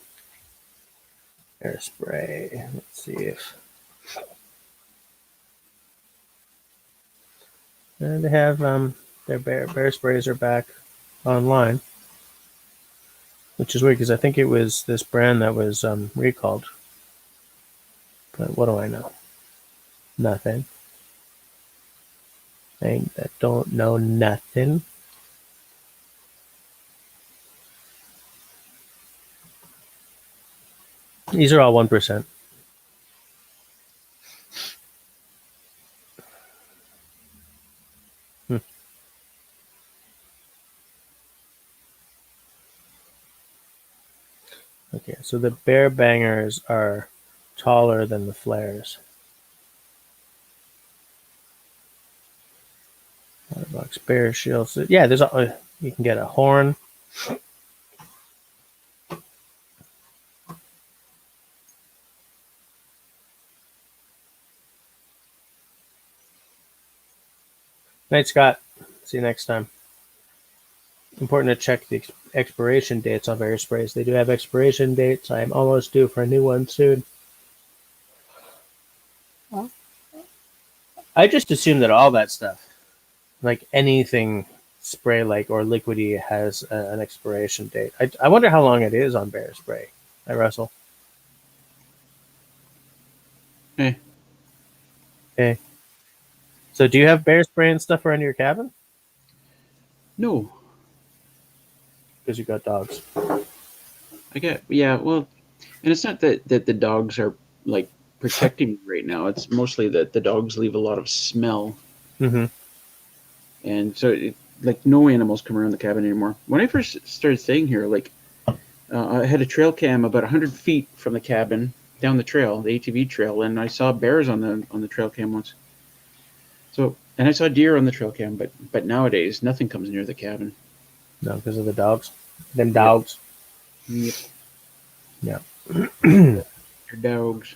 Air spray. Let's see if... And they have their bear sprays are back online, which is weird because I think it was this brand that was recalled. But what do I know? Nothing. I don't know nothing. These are all 1%. Okay, so the bear bangers are taller than the flares. Box bear shields. Yeah, there's you can get a horn. Night, Scott. See you next time. Important to check the expiration dates on bear sprays. They do have expiration dates. I am almost due for a new one soon. I just assume that all that stuff, like anything spray-like or liquidy, has an expiration date. I wonder how long it is on bear spray. Hi, Russell. Hey. Hey. So do you have bear spray and stuff around your cabin? No. Because you got dogs. Yeah, well, And it's not that the dogs are like protecting me right now. It's mostly that the dogs leave a lot of smell, Mm-hmm. and so like no animals come around the cabin anymore. When I first started staying here, like I had a trail cam about 100 feet from the cabin down the trail, the ATV trail, and I saw bears on the trail cam once. So and I saw deer on the trail cam, but nowadays nothing comes near the cabin. No, because of the dogs. Them Yep, dogs. yep, Yeah. your dogs.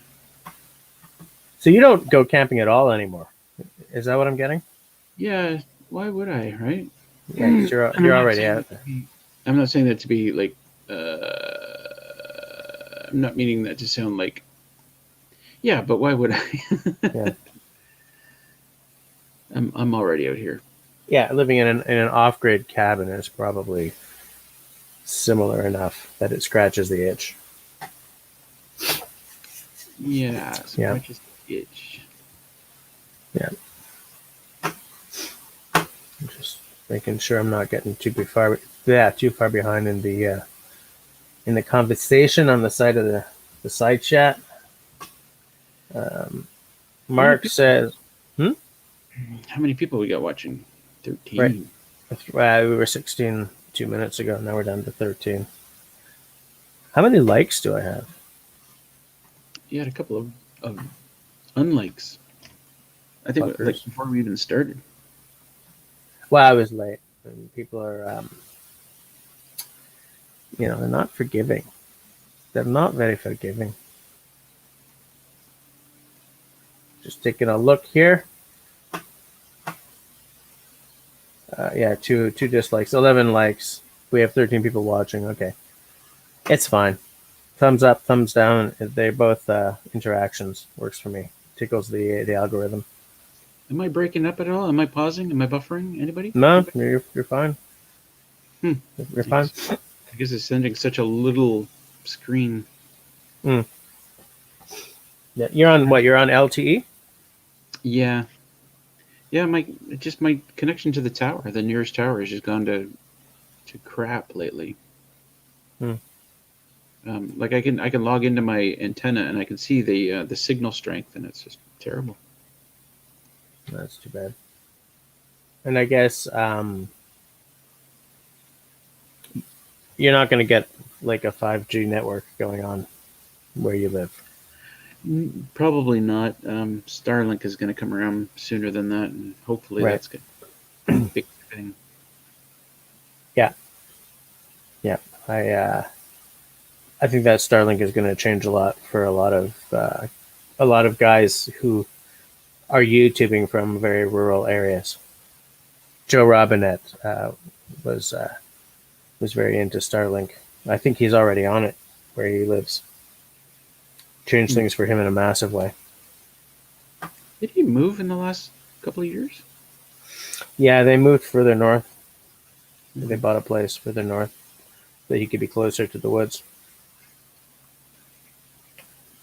So you don't go camping at all anymore. Is that what I'm getting? Yeah, why would I, right? Yeah, because And you're already out there. I'm not saying that to be like. I'm not meaning that to sound like. Yeah, but why would I? Yeah. I'm already out here. Yeah, living in an off grid cabin is probably similar enough that it scratches the itch. Yeah, Yeah. scratches the itch. Yeah. I'm just making sure I'm not getting too far behind in the conversation on the side of the side chat. Um, How many Mark people? says, hmm? How many people we got watching? Right. 13. We were 16 2 minutes ago. Now we're down to 13. How many likes do I have? You had a couple of unlikes. I think like Fuckers. before we even started. Well, I was late. And people are, they're not forgiving. They're not very forgiving. Just taking a look here. Yeah, two dislikes, 11 likes. We have 13 people watching. Okay, it's fine. Thumbs up, thumbs down. They both interactions works for me. Tickles the algorithm. Am I breaking up at all? Am I pausing? Am I buffering? Anybody? No, Anybody? you're fine. Hmm. You're I fine. guess, I guess it's sending such a little screen. Mm. Yeah, you're on what? You're on LTE. Yeah, yeah. My connection to the tower, the nearest tower, has just gone to crap lately. Mm. Like I can log into my antenna and I can see the signal strength, and it's just terrible. That's too bad. And I guess you're not going to get like a 5G network going on where you live. Probably not. Starlink is going to come around sooner than that, and hopefully Right. that's going to be a big thing. Yeah. Yeah. I think that Starlink is going to change a lot for a lot of guys who are YouTubing from very rural areas. Joe Robinette was was very into Starlink. I think he's already on it where he lives. Changed Mm. things for him in a massive way. Did he move in the last couple of years? Yeah, they moved further north. They Mm. bought a place further north so he could be closer to the woods.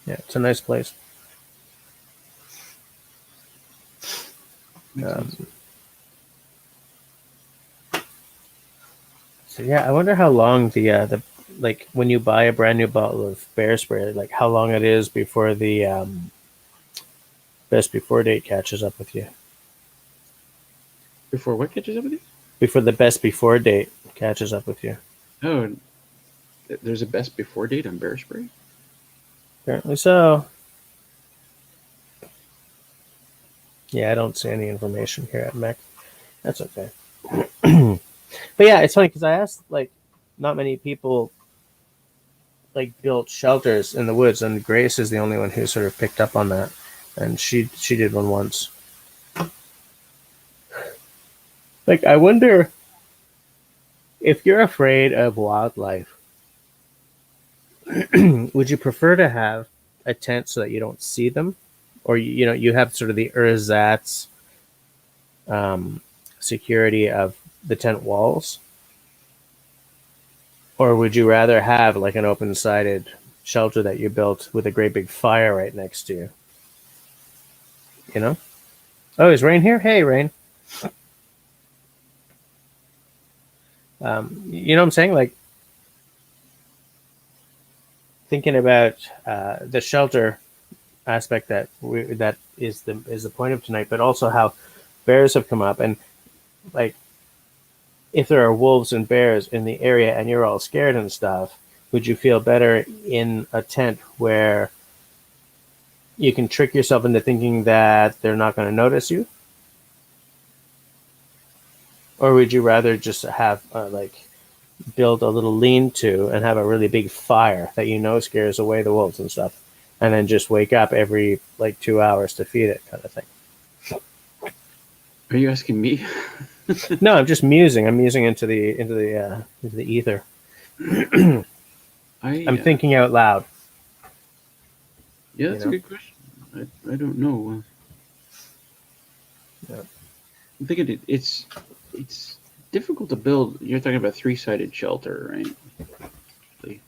Yeah, it's a nice place. Makes sense. Um, so yeah, I wonder how long the like when you buy a brand new bottle of bear spray, like how long it is before the best before date catches up with you. Before what catches up with you? Before the best before date catches up with you. Oh, there's a best before date on bear spray. Apparently so. Yeah, I don't see any information here at Mech. That's okay. But yeah, it's funny because I asked like not many people like built shelters in the woods, and Grace is the only one who sort of picked up on that, and she did one once. Like I wonder if you're afraid of wildlife, would you prefer to have a tent so that you don't see them, or you have sort of the ersatz um, security of the tent walls, or would you rather have like an open-sided shelter that you built with a great big fire right next to you? You know? Oh, is Rain here? Hey, Rain. You know what I'm saying? Like, thinking about the shelter aspect that is the point of tonight, but also how bears have come up, and like if there are wolves and bears in the area and you're all scared and stuff, would you feel better in a tent where you can trick yourself into thinking that they're not going to notice you, or would you rather just have like build a little lean-to and have a really big fire that scares away the wolves and stuff, and then just wake up every like 2 hours to feed it, kind of thing? Are you asking me? No, I'm just musing. I'm musing into the ether. I'm thinking out loud. Yeah, that's a good question. I don't know. Yeah. I'm thinking it's difficult to build. You're talking about three-sided shelter, right?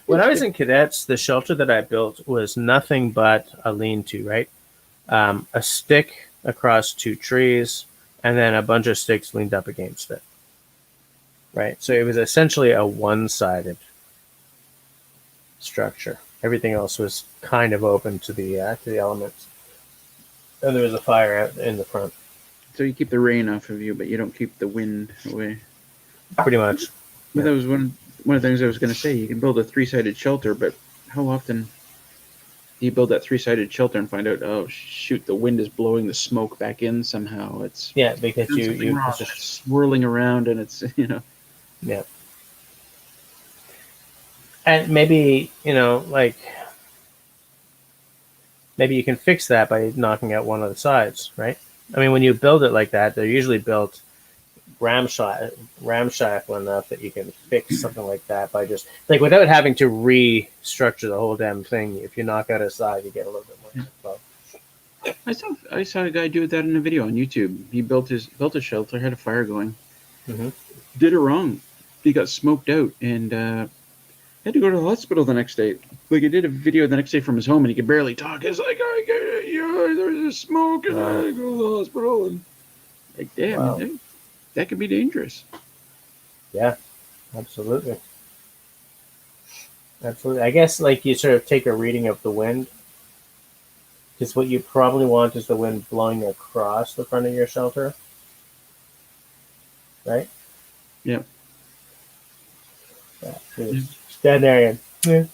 When I was in cadets, the shelter that I built was nothing but a lean-to, right? A stick across two trees, and then a bunch of sticks leaned up against it, right? So it was essentially a one-sided structure. Everything else was kind of open to the elements, and there was a fire out in the front. So you keep the rain off of you, but you don't keep the wind away. Pretty much. But that was one of the things I was going to say. You can build a three-sided shelter, but how often do you build that three-sided shelter and find out, oh shoot, the wind is blowing the smoke back in somehow? It's because you it's just swirling around, and it's Yeah. And maybe maybe you can fix that by knocking out one of the sides, right? I mean, when you build it like that, they're usually built ramshackle enough that you can fix something like that by just without having to restructure the whole damn thing. If you knock out a side, you get a little bit more flow. I saw a guy do that in a video on YouTube. He built a shelter, had a fire going, did it wrong. He got smoked out and had to go to the hospital the next day. Like, he did a video the next day from his home, and he could barely talk. It's like, there's a smoke, and I go to the hospital, and like, damn, that could be dangerous. Yeah, absolutely. Absolutely. I guess you sort of take a reading of the wind, because what you probably want is the wind blowing across the front of your shelter, right? Yeah. Stand there and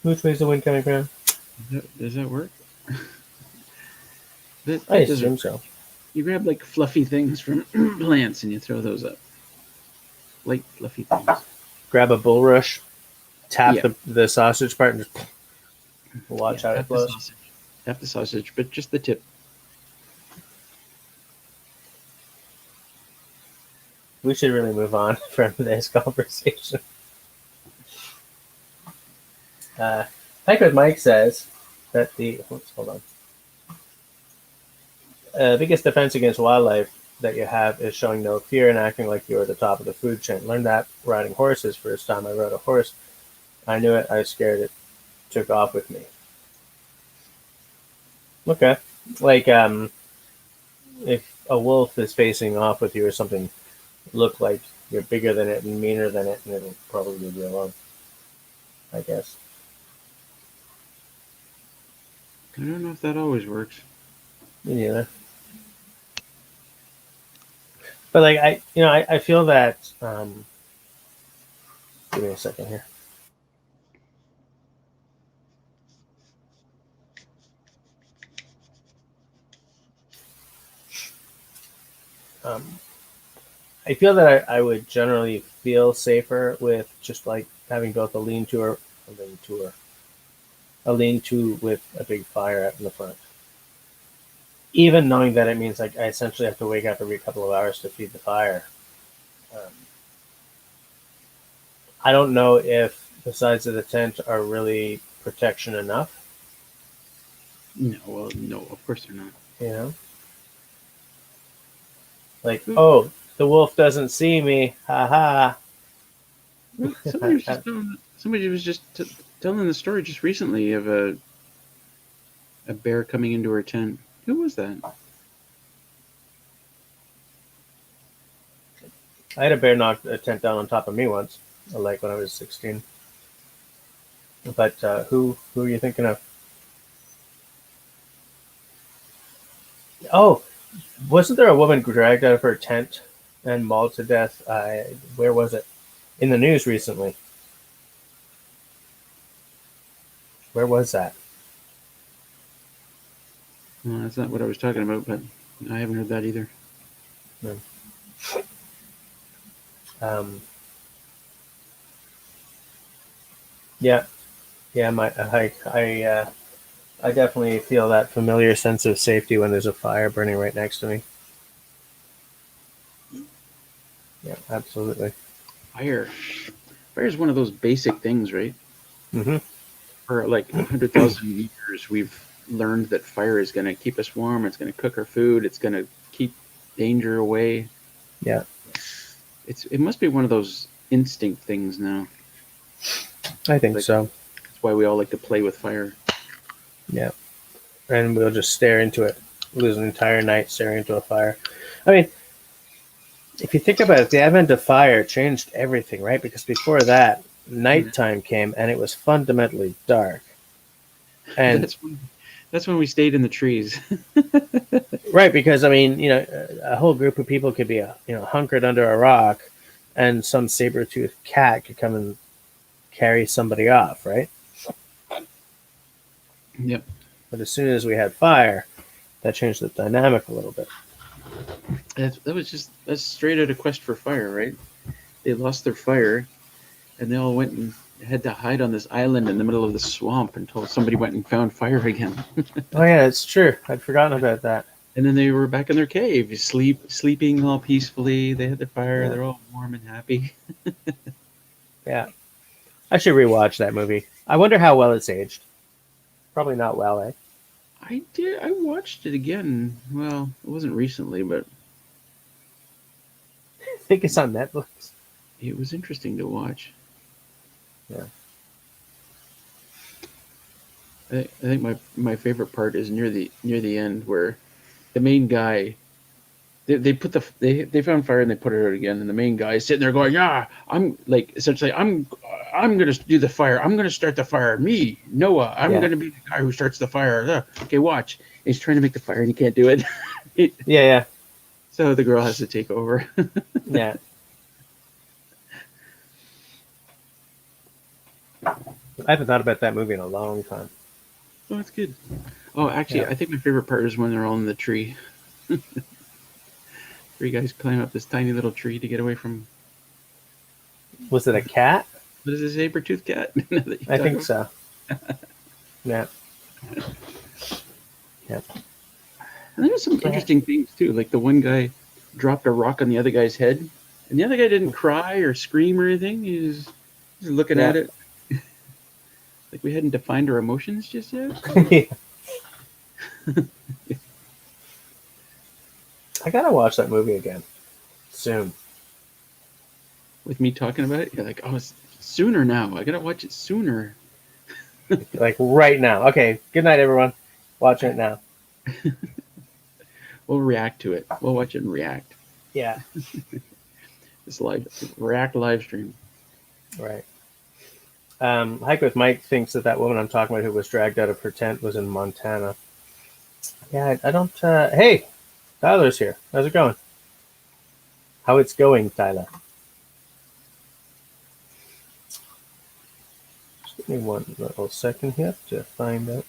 which way is the wind coming from? Does that work? I assume so. You grab fluffy things from plants and you throw those up. Light fluffy things. Grab a bulrush, tap the sausage part, and just watch how it blows. Tap the sausage, but just the tip. We should really move on from this conversation. Like what Mike says, that hold on. Biggest defense against wildlife that you have is showing no fear and acting like you're at the top of the food chain. Learned that riding horses. First time I rode a horse, I knew it. I was scared. It took off with me. Okay, if a wolf is facing off with you or something, look like you're bigger than it and meaner than it, and it'll probably leave you alone, I guess. I don't know if that always works. Me neither. But I feel that. Give me a second here. I feel that I would generally feel safer with just having built a lean-to with a big fire out in the front. Even knowing that it means I essentially have to wake up every couple of hours to feed the fire. I don't know if the sides of the tent are really protection enough. No, of course they're not. The wolf doesn't see me. Ha ha. Somebody was just telling the story just recently of a bear coming into her tent. Who was that? I had a bear knock a tent down on top of me once. like when I was 16. But who are you thinking of? Oh, wasn't there a woman dragged out of her tent and mauled to death? Where was it? In the news recently. Where was that? Well, that's not what I was talking about, but I haven't heard that either. No. Um, yeah, yeah. I definitely feel that familiar sense of safety when there's a fire burning right next to me. Yeah, absolutely. Fire. Fire is one of those basic things, right? Hmm. For like 100,000 years, we've learned that fire is going to keep us warm. It's going to cook our food. It's going to keep danger away. Yeah, It must be one of those instinct things now. I think Like so. that's why we all like to play with fire. Yeah, and we'll just stare into it, lose an entire night staring into a fire. I mean, if you think about it, the advent of fire changed everything, right? Because before that, nighttime came and it was fundamentally dark. And That's when, that's when we stayed in the trees. right, because I mean, a whole group of people could be, hunkered under a rock, and some saber-toothed cat could come and carry somebody off, right? Yep. But as soon as we had fire, that changed the dynamic a little bit. That's straight out of Quest for Fire, right? They lost their fire, and they all went and had to hide on this island in the middle of the swamp until somebody went and found fire again. Oh yeah, it's true. I'd forgotten about that. And then they were back in their cave, sleeping all peacefully. They had their fire. Yeah. They're all warm and happy. Yeah, I should rewatch that movie. I wonder how well it's aged. Probably not well, eh? I did. I watched it again. Well, it wasn't recently, but I think it's on Netflix. it was interesting to watch. Yeah. I think my favorite part is near the end where the main guy they found fire and they put it out again, and the main guy is sitting there going, yeah, I'm like essentially I'm gonna do the fire. I'm gonna start the fire. Me, Noah. I'm gonna be the guy who starts the fire. Okay, watch. And he's trying to make the fire and he can't do it. Yeah. So the girl has to take over. Yeah. I haven't thought about that movie in a long time. Oh, that's good. Oh, actually, I think my favorite part is when they're all in the tree. Three guys climb up this tiny little tree to get away from. Was it a cat? What is a saber-toothed cat? I think so. Yeah. Yeah. And there's some interesting things too. Like the one guy dropped a rock on the other guy's head, and the other guy didn't cry or scream or anything. He's looking at it. Like we hadn't defined our emotions just yet. I gotta watch that movie again soon. With me talking about it, you're like, oh, it's sooner now. I gotta watch it sooner. Like right now. Okay. Good night, everyone. Watching it now. We'll react to it. We'll watch it and react. Yeah. This react live stream. Right. Hike with Mike thinks that woman I'm talking about who was dragged out of her tent was in Montana. Yeah, I don't. Hey, Tyler's here. How's it going? How it's going, Tyler? Just give me one little second here to find out.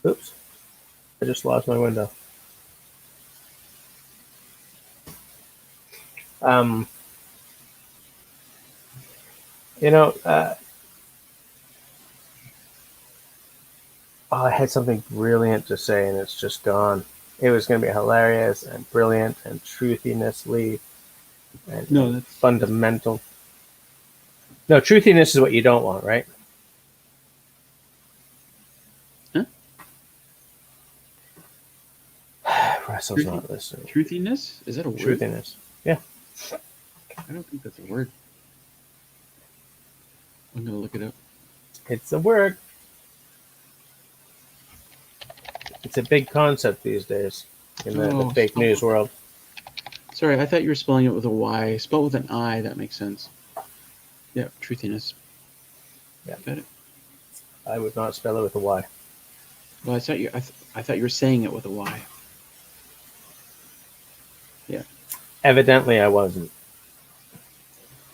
Oops. I just lost my window. I had something brilliant to say and it's just gone. It was going to be hilarious and brilliant and truthinessly and fundamental. No, truthiness is what you don't want, right? Huh? Russell's not listening. Truthiness? Is that a word? Truthiness. Yeah. I don't think that's a word. I'm going to look it up. It's a word. It's a big concept these days in the fake news world. Sorry, I thought you were spelling it with a Y. Spelled with an I, that makes sense. Yeah, truthiness. Yeah. Got it. I would not spell it with a Y. Well, I thought you were saying it with a Y. Yeah. Evidently, I wasn't.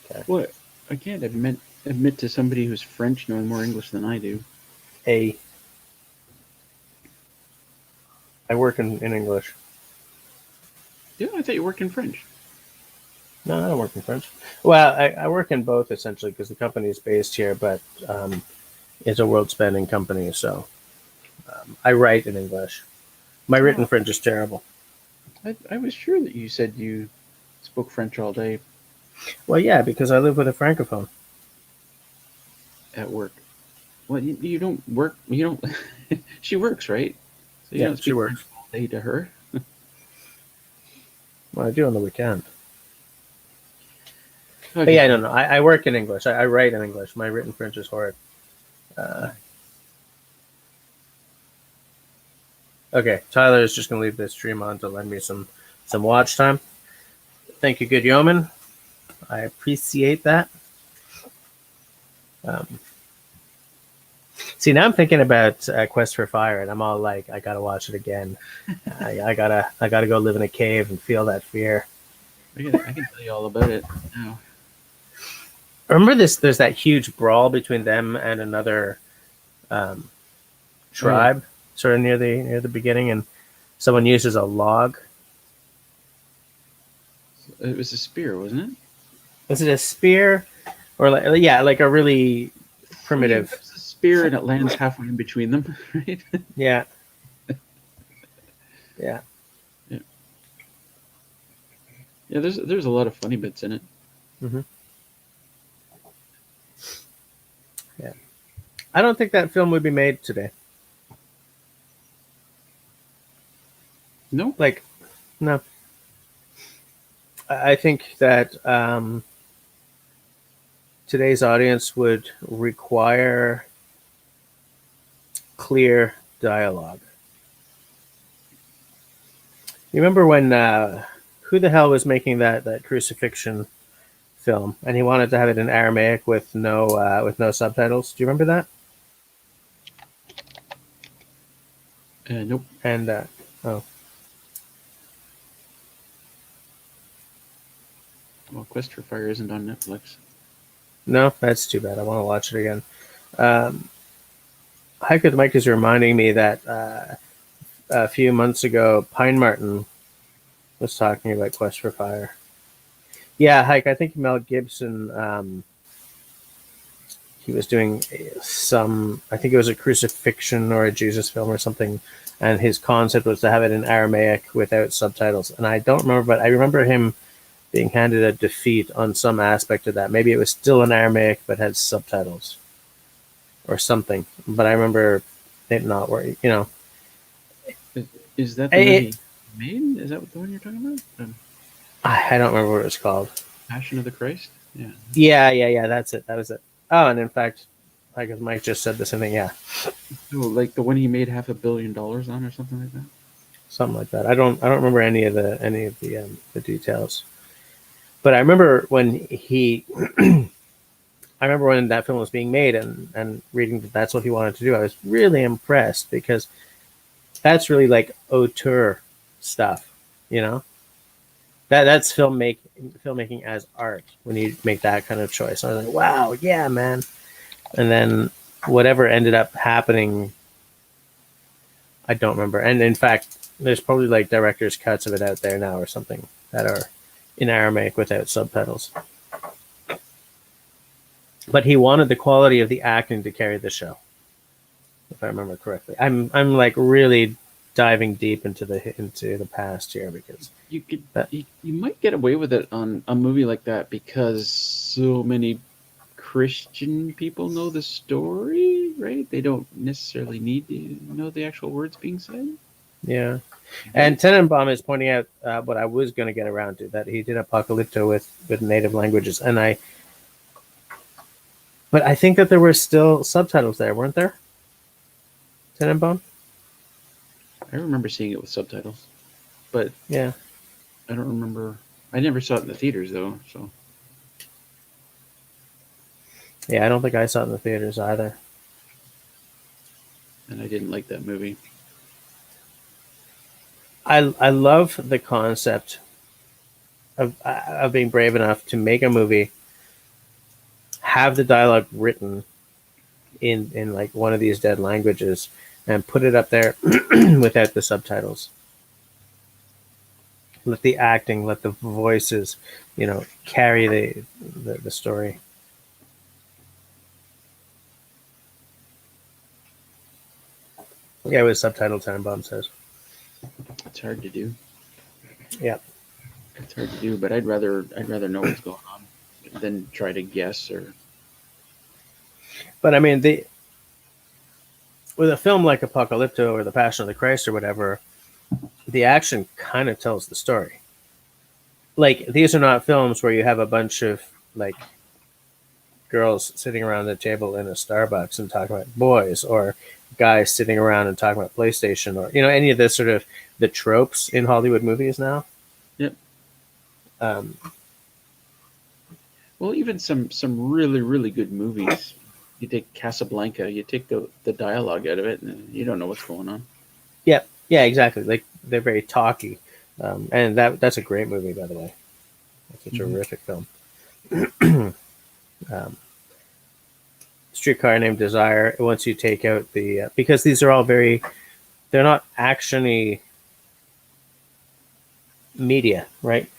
Okay. Well, I can't admit to somebody who's French knowing more English than I do. I work in English. Yeah, I thought you worked in French. No, I don't work in French. Well, I work in both essentially because the company is based here, but it's a world-spanning company, so I write in English. My written French is terrible. I was sure that you said you spoke French all day Well, yeah, because I live with a francophone. at work. Well, you don't work. You don't. She works, right? So you Yeah, don't she speak works. French all day to her. Well, I do on the weekend. Okay. But yeah, no. I work in English. I write in English. My written French is horrid. Okay, Tyler is just going to leave this stream on to lend me some watch time. Thank you, good yeoman. I appreciate that. See, now I'm thinking about Quest for Fire, and I'm all like, I gotta watch it again. I gotta go live in a cave and feel that fear. I can tell you all about it now. Remember this? There's that huge brawl between them and another tribe, sort of near the beginning, and someone uses a log. It was a spear, wasn't it? Was it a spear, or like a really primitive? It's a spear, and it lands halfway in between them, right? Yeah. Yeah. Yeah, there's a lot of funny bits in it. Mm-hmm. Yeah. I don't think that film would be made today. No? Like, no. I think that today's audience would require clear dialogue. You remember when who the hell was making that crucifixion film, and he wanted to have it in Aramaic with no subtitles? Do you remember that? Nope. And Well, Quest for Fire isn't on Netflix. no, that's too bad. I want to watch it again. Hike with Mike is reminding me that a few months ago, Pine Martin was talking about Quest for Fire. Yeah, Hike, I think Mel Gibson, he was doing I think it was a crucifixion or a Jesus film or something, and his concept was to have it in Aramaic without subtitles. And I don't remember, but I remember him being handed a defeat on some aspect of that. Maybe it was still in Aramaic but had subtitles or something. But I remember it not working, Is that the one he made? Is that the one you're talking about? I don't remember what it was called. Passion of the Christ? Yeah. That's it. That was it. Oh, and in fact, like Mike just said the same thing. Yeah. Oh, like the one he made $500 million on, or something like that. Something like that. I don't remember any of the details. But I remember when I remember when that film was being made and reading that that's what he wanted to do. I was really impressed because that's really like auteur stuff, That's filmmaking as art when you make that kind of choice. I was like, wow, yeah, man. And then whatever ended up happening, I don't remember. And in fact, there's probably like director's cuts of it out there now or something that are in Aramaic without subtitles. But he wanted the quality of the acting to carry the show, if I remember correctly. I'm like really diving deep into the past here because you might get away with it on a movie like that because so many Christian people know the story, right? They don't necessarily need to know the actual words being said. Yeah. And Tenenbaum is pointing out what I was going to get around to, that he did Apocalypto with native languages. But I think that there were still subtitles there, weren't there? Tenenbaum? I remember seeing it with subtitles, but yeah, I don't remember. I never saw it in the theaters though, so Yeah, I don't think I saw it in the theaters either. and I didn't like that movie. I love the concept of being brave enough to make a movie, have the dialogue written in like one of these dead languages, and put it up there without the subtitles. Let the acting, let the voices, carry the story. Yeah, with subtitle time, Bob says. It's hard to do. Yeah. It's hard to do, but I'd rather know what's going on than try to guess or. But I mean, with a film like Apocalypto or The Passion of the Christ or whatever, the action kind of tells the story. Like, these are not films where you have a bunch of like girls sitting around the table in a Starbucks and talking about boys, or guys sitting around and talking about PlayStation, or any of this sort of the tropes in Hollywood movies now. Yep. Um, Well, even some really really good movies. You take Casablanca, you take the dialogue out of it, and you don't know what's going on. yeah, yeah, exactly. Like, they're very talky, and that's a great movie, by the way. It's a terrific film. Streetcar Named Desire. Once you take out the because these are all they're not actiony media, right?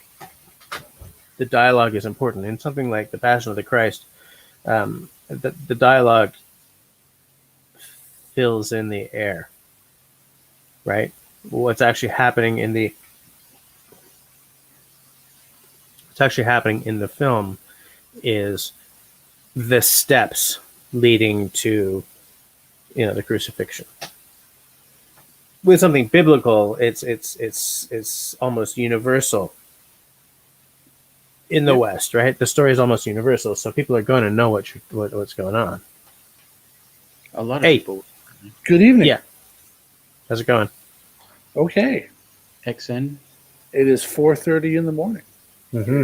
The dialogue is important in something like The Passion of the Christ. The dialogue fills in the air, right? What's actually happening in the film is the steps leading to the crucifixion. With something biblical, it's almost universal in the West, right? The story is almost universal, so people are going to know what's going on. A lot of people. Good evening. Yeah. How's it going? Okay. XN. It is 4:30 in the morning. Mm-hmm.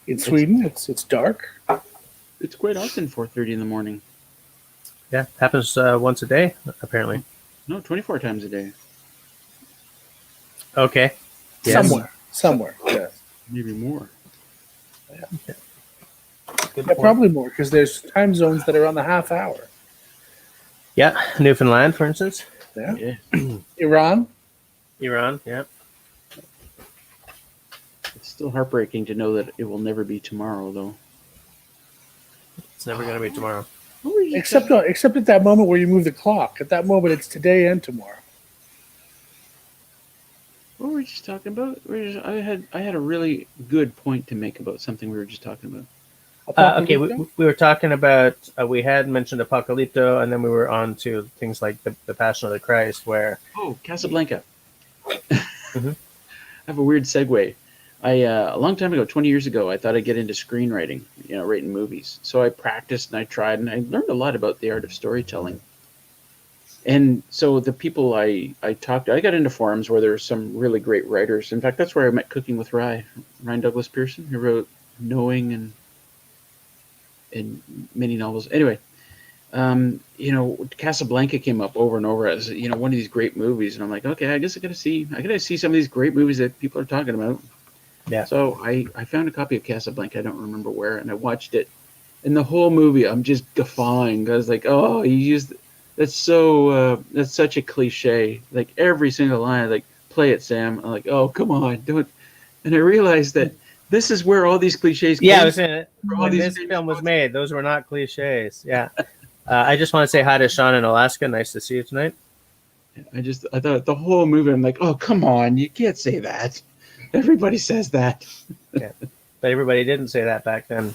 In Sweden, it's dark. It's quite often 4:30 in the morning. Yeah, happens once a day, apparently. No, 24 times a day. Okay. Yes. Somewhere. Yes. Maybe more. Good Yeah, point. probably more because there's time zones that are on the half hour. Yeah, Newfoundland, for instance. Yeah. Yeah. Iran. Iran, yeah. It's still heartbreaking to know that it will never be tomorrow, though. It's never going to be tomorrow. Except at that moment where you move the clock. At that moment, it's today and tomorrow. What were we just talking about? I had a really good point to make about something we were just talking about. Okay, we were talking about, we had mentioned Apocalypto, and then we were on to things like the Passion of the Christ, where... Oh, Casablanca. Mm-hmm. I have a weird segue. A long time ago, 20 years ago, I thought I'd get into screenwriting, writing movies. So I practiced and I tried, and I learned a lot about the art of storytelling. And so the people I talked to, I got into forums where there were some really great writers. In fact, that's where I met Cooking with Ryan Douglas Pearson, who wrote Knowing and many novels. Anyway, Casablanca came up over and over as one of these great movies, and I'm like, okay, I guess I gotta see some of these great movies that people are talking about. Yeah. So I found a copy of Casablanca. I don't remember where, and I watched it. And the whole movie, I'm just guffawing. I was like, oh, that's such a cliche. Like every single line, like, play it, Sam. I'm like, oh, come on, don't. And I realized that this is where all these cliches Yeah, came I was saying it. When this film was made, those were not cliches. Yeah. I just want to say hi to Sean in Alaska. Nice to see you tonight. I thought the whole movie, I'm like, oh, come on, you can't say that. Everybody says that. Yeah. But everybody didn't say that back then.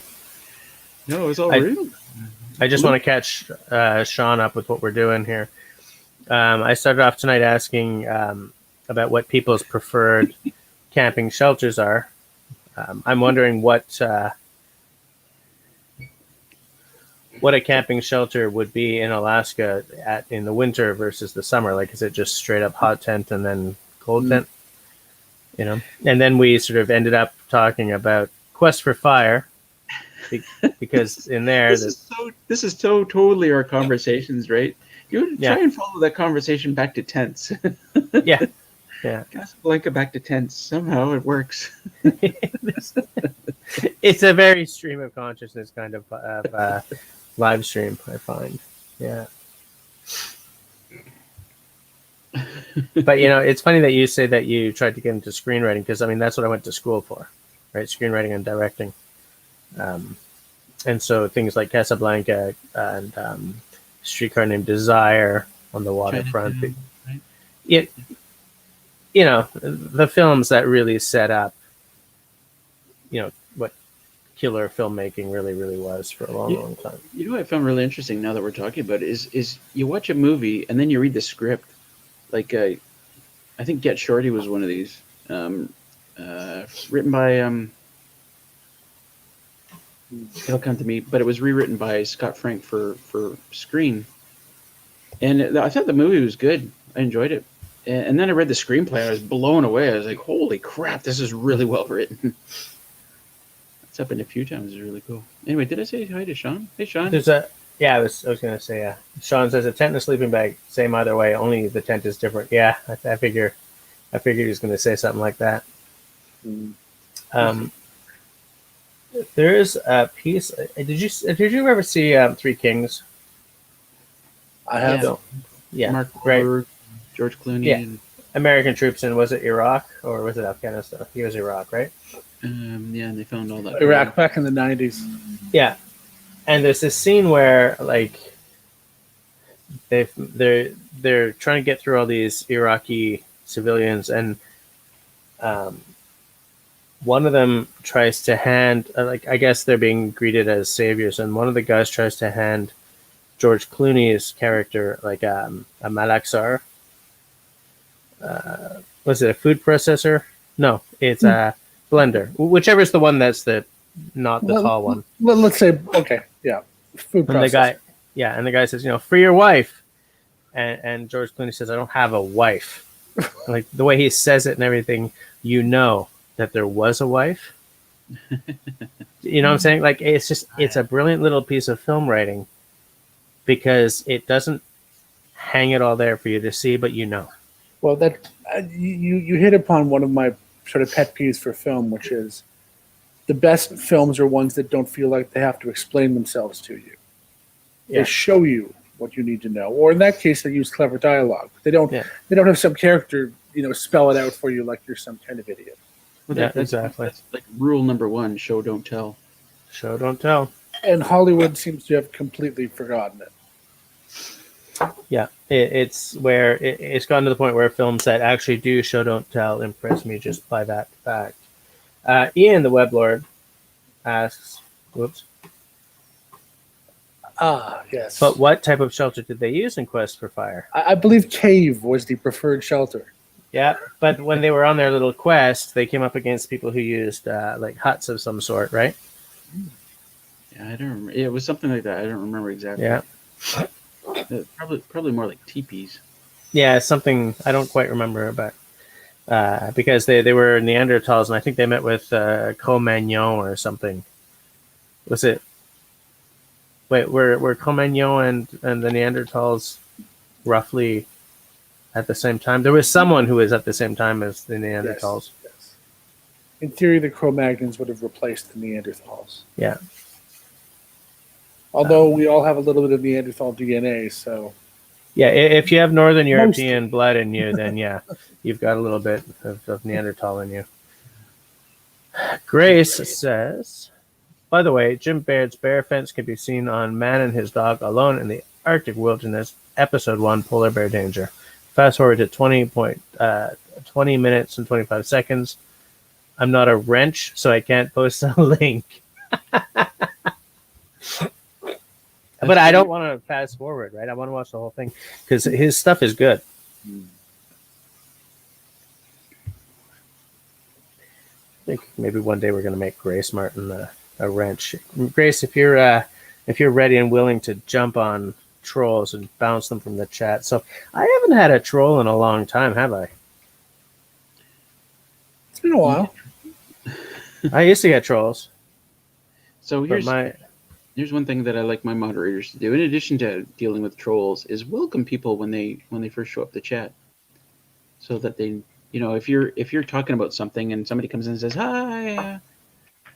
No, it's all real. I just want to catch Sean up with what we're doing here. I started off tonight asking about what people's preferred camping shelters are. I'm wondering what a camping shelter would be in Alaska in the winter versus the summer. Like, is it just straight up hot tent and then cold tent? And then we sort of ended up talking about Quest for Fire, because in there, this is so totally our conversations, right? You Yeah. try and follow that conversation back to tents. yeah. Casablanca back to tents. Somehow it works. It's a very stream of consciousness kind of live stream, I find. Yeah. But it's funny that you say that you tried to get into screenwriting, because I mean that's what I went to school for, right? Screenwriting and directing, and so things like Casablanca and Streetcar Named Desire on the waterfront. Right? The films that really set up, what killer filmmaking really, really was for a long, long time. You know what I found really interesting now that we're talking about it is you watch a movie and then you read the script. Like I think Get Shorty was one of these, written by it'll come to me, but it was rewritten by Scott Frank for screen, and I thought the movie was good. I enjoyed it, and then I read the screenplay. I was blown away. I was like, "Holy crap, this is really well written." It's happened a few times. It's really cool. Anyway, did I say hi to Sean? Hey, Sean. I was going to say, Sean says a tent and a sleeping bag, same either way, only the tent is different. Yeah, I figured he was going to say something like that. There is a piece. Did you ever see Three Kings? I have. Yeah, Mark right. Wahlberg, George Clooney. Yeah. And, American troops in, was it Iraq or was it Afghanistan? He was Iraq, right? yeah, and they found all that. Iraq back in the 90s. Yeah. And there's this scene where like they're trying to get through all these Iraqi civilians, and one of them tries to hand I guess they're being greeted as saviors, and one of the guys tries to hand George Clooney's character like a malaxar. Was it a food processor? No, it's a blender. Whichever is the one that's not the tall one. Let's say, okay, yeah. Food processor. And the guy says, for your wife. And George Clooney says, I don't have a wife. Like the way he says it and everything, that there was a wife. You know what I'm saying? Like it's a brilliant little piece of film writing, because it doesn't hang it all there for you to see, but Well, that you hit upon one of my sort of pet peeves for film, which is the best films are ones that don't feel like they have to explain themselves to you. Yeah. They show you what you need to know, or in that case, they use clever dialogue. They don't have some character spell it out for you like you're some kind of idiot. Well, exactly. That's like rule number 1: show don't tell. Show don't tell. And Hollywood seems to have completely forgotten it. Yeah, it's where it's gotten to the point where films that actually do show don't tell impress me just by that fact. Ian the Weblord asks, whoops. Yes. But what type of shelter did they use in Quest for Fire? I believe cave was the preferred shelter. Yeah, but when they were on their little quest, they came up against people who used like huts of some sort, right? Yeah, I don't remember. It was something like that. I don't remember exactly. Yeah. Probably more like teepees. Yeah, something I don't quite remember, but because they were Neanderthals, and I think they met with Cro-Magnon or something. Was it? Wait, were Cro-Magnon and the Neanderthals roughly at the same time? There was someone who was at the same time as the Neanderthals. Yes. In theory, the Cro-Magnons would have replaced the Neanderthals. Yeah. Although we all have a little bit of Neanderthal DNA, so... Yeah, if you have Northern European blood in you, then yeah, you've got a little bit of Neanderthal in you. Grace says, by the way, Jim Baird's bear fence can be seen on Man and His Dog Alone in the Arctic Wilderness, Episode 1, Polar Bear Danger. Fast forward to 20 minutes and 25 seconds. I'm not a wrench, so I can't post a link. But I don't want to fast forward, right? I want to watch the whole thing because his stuff is good. I think maybe one day we're going to make Grace Martin a wrench. Grace, if you're ready and willing to jump on trolls and bounce them from the chat. So I haven't had a troll in a long time, have I? It's been a while. I used to get trolls, So but here's one thing that I like my moderators to do, in addition to dealing with trolls, is welcome people when they first show up to chat, so that they, if you're talking about something and somebody comes in and says, "Hi,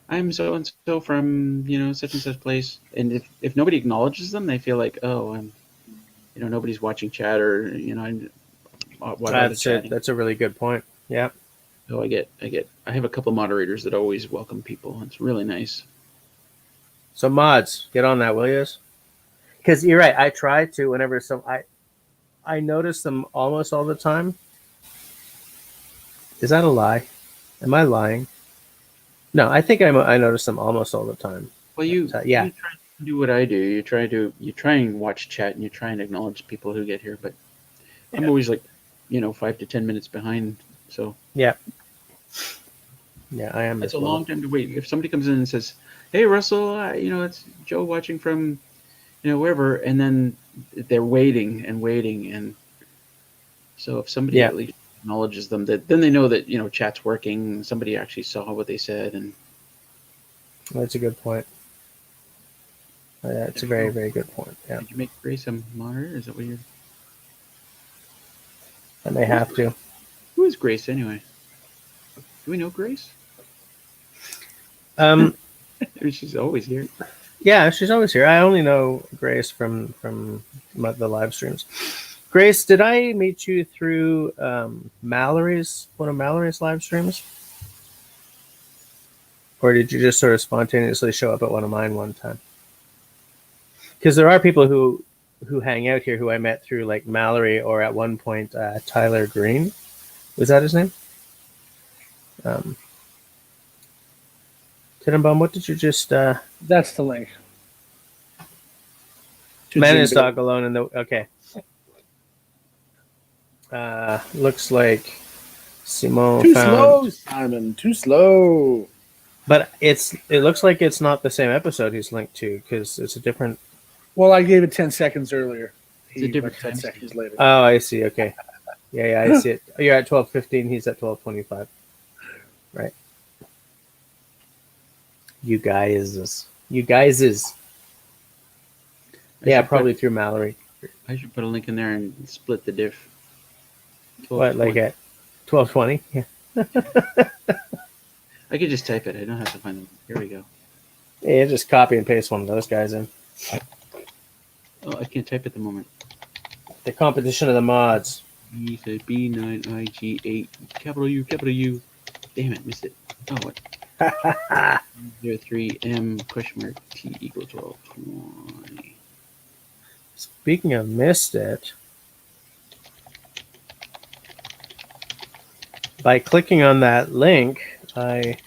I'm so and so from such and such place," and if nobody acknowledges them, they feel like, oh, I'm, nobody's watching chat, or why bother chatting? that's a really good point. Yeah. So I have a couple moderators that always welcome people. It's really nice. So mods, get on that, will you? Because you're right. I try to whenever I notice them almost all the time. Is that a lie? Am I lying? No, I think I notice them almost all the time. Well, you yeah. try to do what I do. You try and watch chat, and you try and acknowledge people who get here. But I'm always like, 5 to 10 minutes behind. So yeah, I am. It's a long time to wait. If somebody comes in and says, "Hey, Russell, it's Joe watching from, wherever," and then they're waiting and waiting, and so if somebody at least acknowledges them, then they know that chat's working. Somebody actually saw what they said, and that's a good point. It's a very, very good point. Yeah. Did you make Grace a moderator? Is that what you're? I may have to. Who is Grace anyway? Do we know Grace? She's always here. Yeah, she's always here. I only know Grace from the live streams. Grace, did I meet you through one of Mallory's live streams? Or did you just sort of spontaneously show up at one of mine one time? Because there are people who hang out here who I met through like Mallory, or at one point Tyler Green. Was that his name? Tenenbaum, what did you just... That's the link. Man and his dog alone in the... Okay. Looks like Simon Too found... slow, Simon. Too slow. But it looks like it's not the same episode he's linked to, because it's a different... Well, I gave it 10 seconds earlier. It's a different 10 seconds later. Oh, I see. Okay. Yeah, I see it. You're at 12:15. He's at 12:25. Right. You guys is. Yeah, probably through Mallory. I should put a link in there and split the diff. What, like at 12:20? Yeah. I could just type it. I don't have to find them. Here we go. Yeah, just copy and paste one of those guys in. Oh, I can't type at the moment. The competition of the mods. B9IG8 capital U. Damn it, missed it. Oh, what? 03M T equals 1220. Speaking of missed it, by clicking on that link, I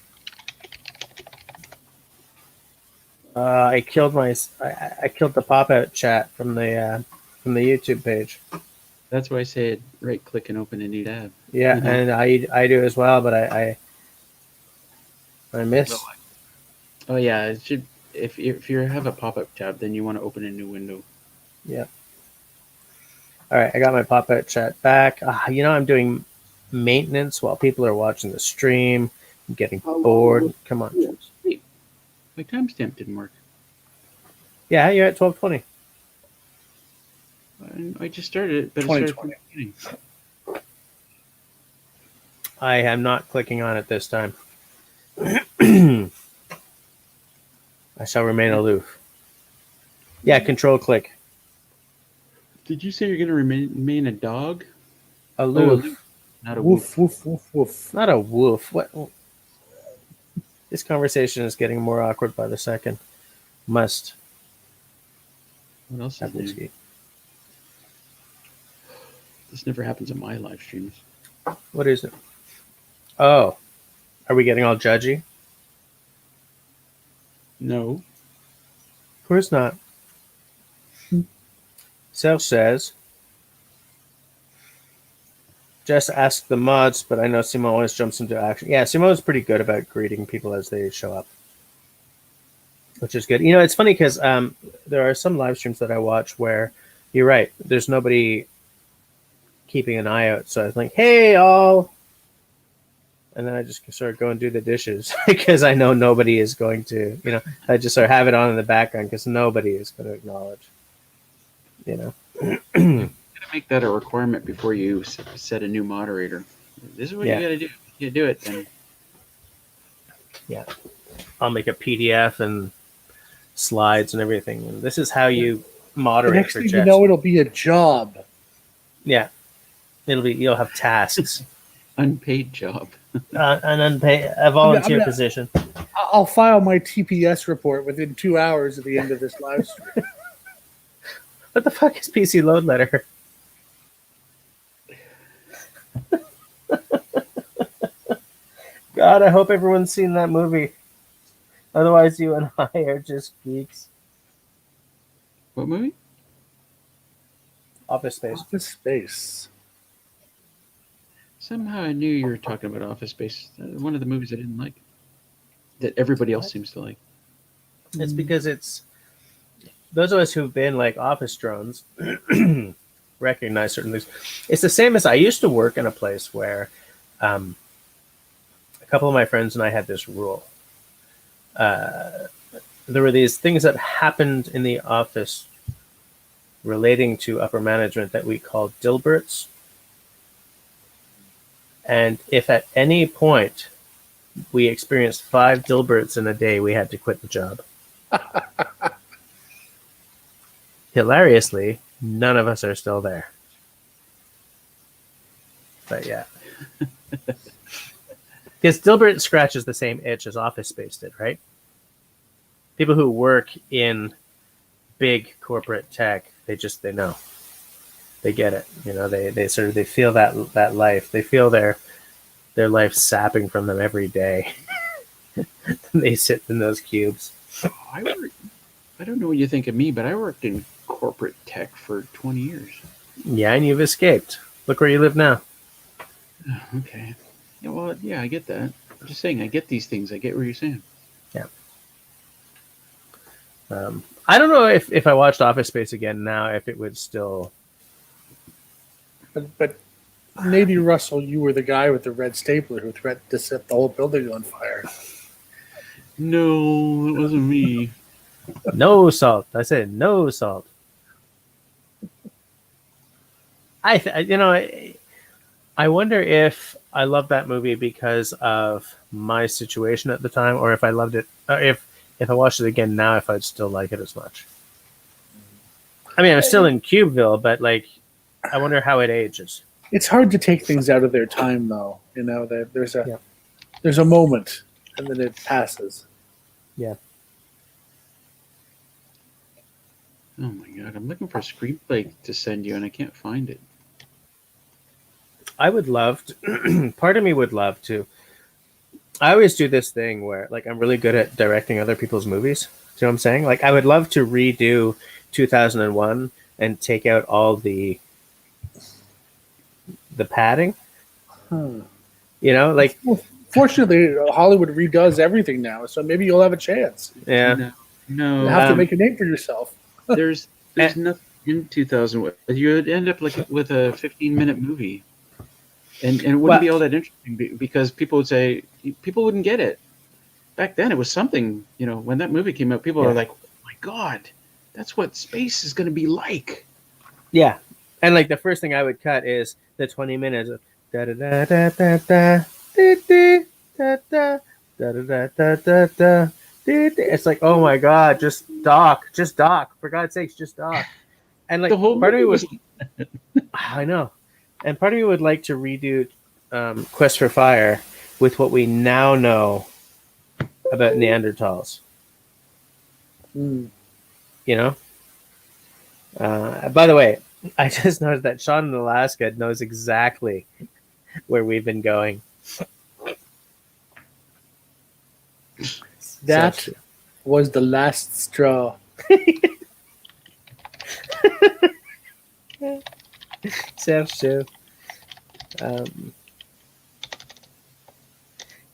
killed the pop-out chat from the YouTube page. That's why I said right click and open a new tab. Yeah, and I do as well, but I missed. Oh yeah, it should. If you have a pop-up tab, then you want to open a new window. Yeah. All right, I got my pop-out chat back. I'm doing maintenance while people are watching the stream. I'm getting bored. Come on. Wait, my timestamp didn't work. Yeah, you're at 12:20. I just started it, but 2020. I am not clicking on it this time. I shall remain aloof. Yeah, control click. Did you say you're going to remain a dog? Aloof. Oh, not a Woof, woof, woof, woof. Not a woof. What? This conversation is getting more awkward by the second. Must. What else is there? This never happens on my live streams. What is it? Oh. Are we getting all judgy? No. Of course not. Self says, just ask the mods, but I know Simon always jumps into action. Yeah, Simon's pretty good about greeting people as they show up, which is good. It's funny because there are some live streams that I watch where you're right, there's nobody keeping an eye out. So I think, hey, all. and then I just sort of go and do the dishes because I know nobody is going to, I just sort of have it on in the background because nobody is going to acknowledge, Gotta make that a requirement before you set a new moderator. This is what you gotta do. You do it, then Yeah, I'll make a PDF and slides and everything. And this is how you The moderate next for thing Jets. you know, it'll be a job. Yeah, you'll have tasks, unpaid job. an unpaid, a volunteer position. I'll file my TPS report within 2 hours at the end of this live stream. What the fuck is PC load letter? God, I hope everyone's seen that movie. Otherwise, you and I are just geeks. What movie? Office Space. Office Space. Somehow I knew you were talking about Office Space. One of the movies I didn't like. That everybody else seems to like. It's because it's those of us who've been like office drones recognize certain things. It's the same as I used to work in a place where a couple of my friends and I had this rule. There were these things that happened in the office relating to upper management that we called Dilberts. And if at any point we experienced 5 Dilberts in a day, we had to quit the job. Hilariously, none of us are still there. But yeah. Because Dilbert scratches the same itch as Office Space did, right? People who work in big corporate tech, they know. They get it. They feel that life. They feel their life sapping from them every day. They sit in those cubes. I don't know what you think of me, but I worked in corporate tech for 20 years. Yeah, and you've escaped. Look where you live now. Okay. Yeah, well, yeah, I get that. I'm just saying, I get these things. I get what you're saying. Yeah. I don't know if I watched Office Space again now, if it would still. But maybe, Russell, you were the guy with the red stapler who threatened to set the whole building on fire. No, it wasn't me. No salt. I said no salt. I wonder if I love that movie because of my situation at the time, or if I loved it, or if I watched it again now, if I'd still like it as much. I mean, I'm still in Cubeville, but like, I wonder how it ages. It's hard to take things out of their time, though. There's a moment, and then it passes. Yeah. Oh my god, I'm looking for a screenplay to send you, and I can't find it. I would love to. Part of me would love to. I always do this thing where, like, I'm really good at directing other people's movies. See what I'm saying? Like, I would love to redo 2001 and take out all the padding. Like. Well, fortunately, Hollywood redoes everything now, so maybe you'll have a chance. Yeah. No. You have to make a name for yourself. There's nothing in 2000. You would end up like with a 15-minute movie. And it wouldn't be all that interesting because people wouldn't get it. Back then, it was something, when that movie came out, people were like, oh my God, that's what space is going to be like. Yeah. And like the first thing I would cut is the 20 minutes of da da da da da da da da da da da da da. It's like, oh my God, just dock. For God's sakes, just dock. And like, the whole part of me was. I know. And part of me would like to redo Quest for Fire with what we now know about Neanderthals. By the way, I just noticed that Sean in Alaska knows exactly where we've been going. That was the last straw. Serge.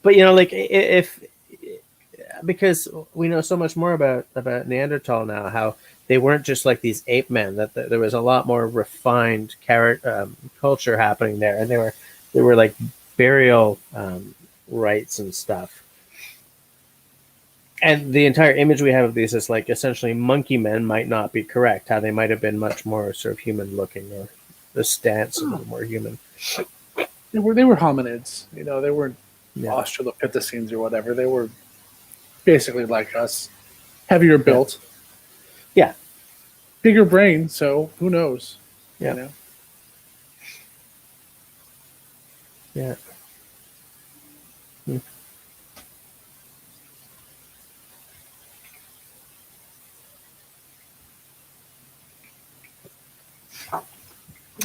But like if because we know so much more about Neanderthal now, how they weren't just like these ape men, that there was a lot more refined culture happening there, and they were like burial rights and stuff. And the entire image we have of these is like essentially monkey men might not be correct. How they might have been much more sort of human looking, or the stance a little more human. They were hominids. They weren't Australopithecines or whatever. They were basically like us, heavier built. Yeah. Bigger brain, so who knows? Yeah. Yeah.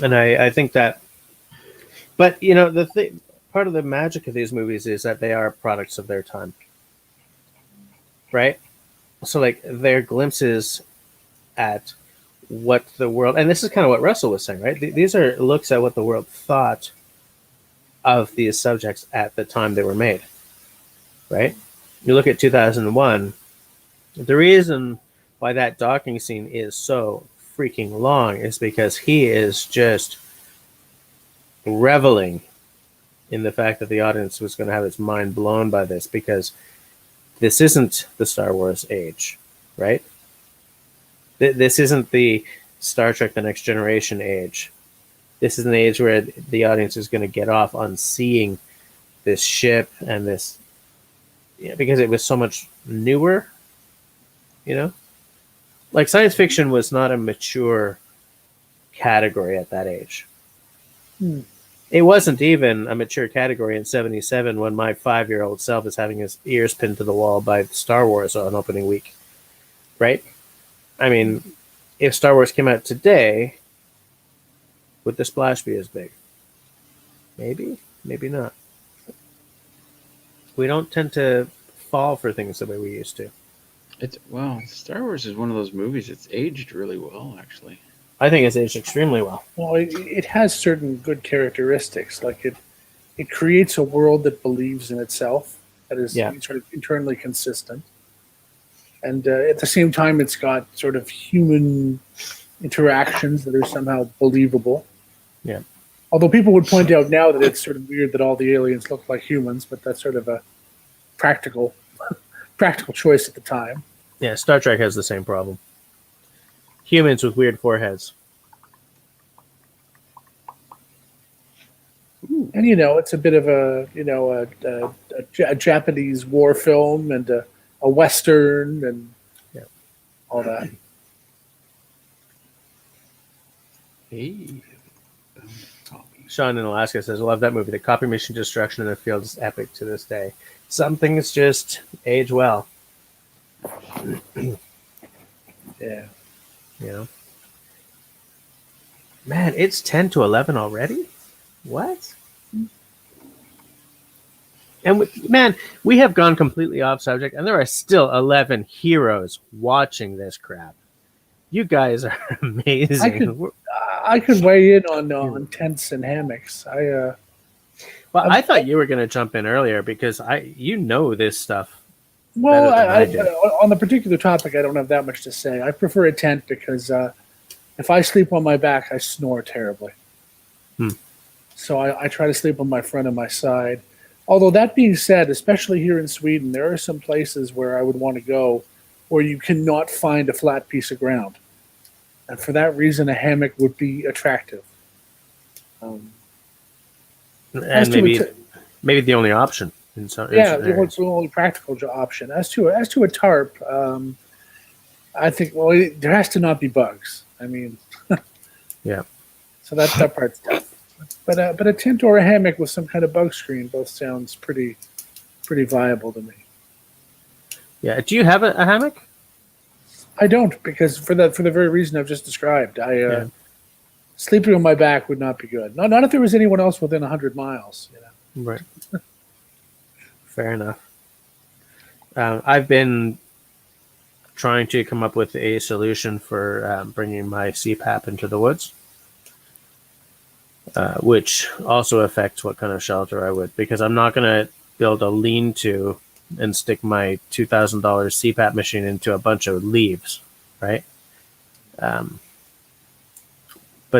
And I think that, but the thing, part of the magic of these movies is that they are products of their time, right? So like they're glimpses at what the world, and this is kind of what Russell was saying, right? These are looks at what the world thought of these subjects at the time they were made, right? You look at 2001, the reason why that docking scene is so freaking long is because he is just reveling in the fact that the audience was going to have its mind blown by this, because this isn't the Star Wars age, right? This isn't the Star Trek The Next Generation age. This is an age where the audience is going to get off on seeing this ship and this, because it was so much newer, Like science fiction was not a mature category at that age. It wasn't even a mature category in 1977 when my 5-year-old self is having his ears pinned to the wall by Star Wars on opening week, right? I mean, if Star Wars came out today, would the splash be as big? Maybe, maybe not. We don't tend to fall for things the way we used to. Star Wars is one of those movies that's aged really well, actually. I think it's aged extremely well. Well, it has certain good characteristics. Like it creates a world that believes in itself, that is sort of internally consistent. And at the same time, it's got sort of human interactions that are somehow believable. Yeah. Although people would point out now that it's sort of weird that all the aliens look like humans, but that's sort of a practical choice at the time. Yeah, Star Trek has the same problem. Humans with weird foreheads. And it's a bit of a Japanese war film and a Western and all that. Hey. Sean in Alaska says, I love that movie. The copy mission destruction in the field is epic to this day. Some things just age well. Yeah. Man, it's 10 to 11 already? What? And we have gone completely off subject, and there are still 11 heroes watching this crap. You guys are amazing. I could weigh in on tents and hammocks. I thought you were going to jump in earlier because this stuff. Well, on the particular topic, I don't have that much to say. I prefer a tent because if I sleep on my back, I snore terribly. So I try to sleep on my front and my side. Although that being said, especially here in Sweden, there are some places where I would want to go where you cannot find a flat piece of ground. And for that reason, a hammock would be attractive. And maybe the only option. It's the only practical option. As to a tarp, I think there has to not be bugs. I mean, yeah. So that part's tough. But a tent or a hammock with some kind of bug screen both sounds pretty viable to me. Yeah. Do you have a hammock? I don't, because for the very reason I've just described. Sleeping on my back would not be good. Not if there was anyone else within 100 miles. Right. Fair enough. I've been trying to come up with a solution for bringing my CPAP into the woods, which also affects what kind of shelter I would, because I'm not going to build a lean-to and stick my $2,000 CPAP machine into a bunch of leaves, right? But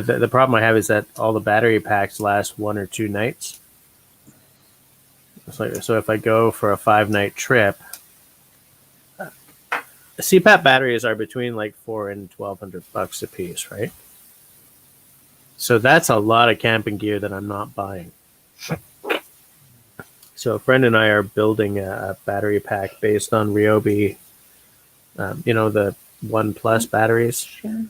the problem I have is that all the battery packs last 1 or 2 nights. So if I go for a 5-night trip, CPAP batteries are between like $400 and $1,200 a piece, right? So that's a lot of camping gear that I'm not buying. So a friend and I are building a battery pack based on Ryobi, the One Plus batteries. Sure.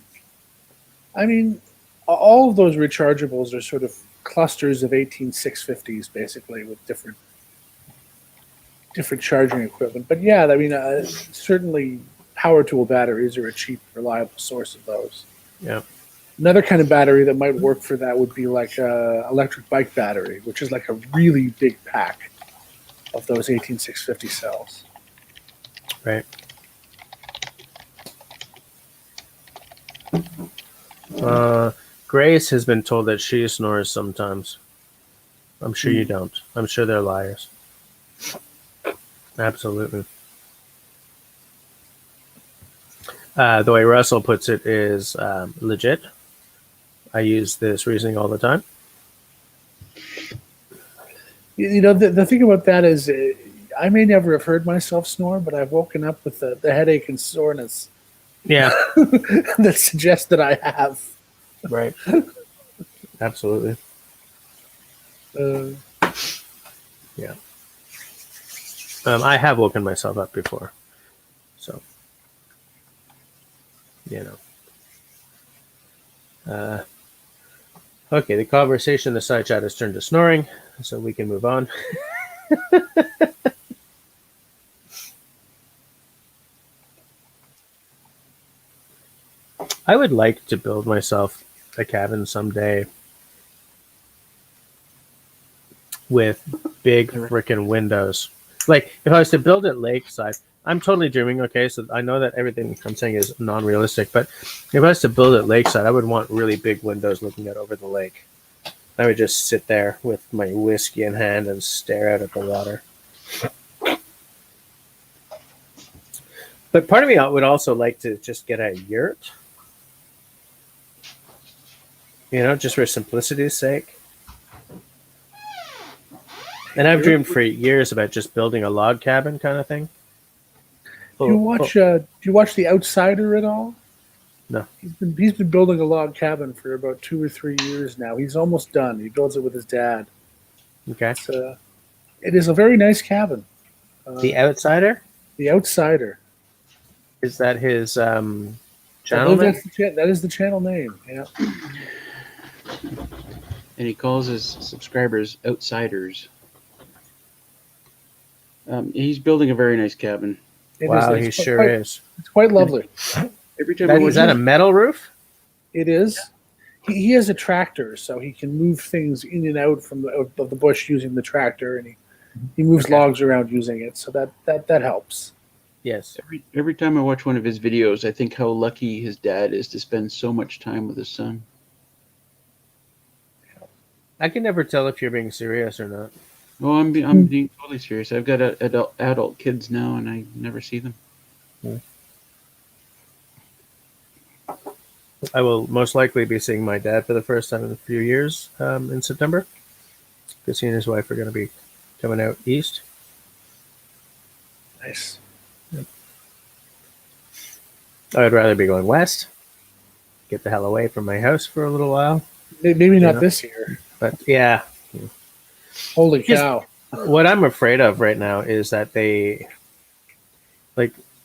I mean, all of those rechargeables are sort of clusters of 18650s, basically, with different charging equipment. But yeah, I mean, certainly power tool batteries are a cheap, reliable source of those. Yeah. Another kind of battery that might work for that would be like a electric bike battery, which is like a really big pack of those 18650 cells. Right. Grace has been told that she snores sometimes. I'm sure you don't. I'm sure they're liars. Absolutely. The way Russell puts it is legit. I use this reasoning all the time. The thing about that is I may never have heard myself snore, but I've woken up with the headache and soreness. Yeah. That suggests that I have. Right. Absolutely. Yeah. I have woken myself up before. So, okay, the conversation in the side chat has turned to snoring, so we can move on. I would like to build myself a cabin someday with big freaking windows. Like, if I was to build it lakeside, I'm totally dreaming, okay? So I know that everything I'm saying is non-realistic, but if I was to build it lakeside, I would want really big windows looking out over the lake. I would just sit there with my whiskey in hand and stare out at the water. But part of me would also like to just get a yurt. Just for simplicity's sake. And I've dreamed for years about just building a log cabin kind of thing. Do you watch The Outsider at all? No. He's been building a log cabin for about 2 or 3 years now. He's almost done. He builds it with his dad. Okay. It is a very nice cabin. The Outsider? The Outsider. Is that his channel name? That is the channel name, yeah. And he calls his subscribers outsiders. He's building a very nice cabin. Wow, he sure is. It's quite lovely. Every time is that a metal roof? It is. He has a tractor, so he can move things in and out from the bush using the tractor, and he moves logs around using it. So that helps. Yes. Every time I watch one of his videos, I think how lucky his dad is to spend so much time with his son. I can never tell if you're being serious or not. Oh, I'm being totally serious. I've got adult kids now, and I never see them. I will most likely be seeing my dad for the first time in a few years in September, because he and his wife are going to be coming out east. Nice. Yep. I'd rather be going west, get the hell away from my house for a little while. Maybe not this year. But yeah. Holy cow. What I'm afraid of right now is that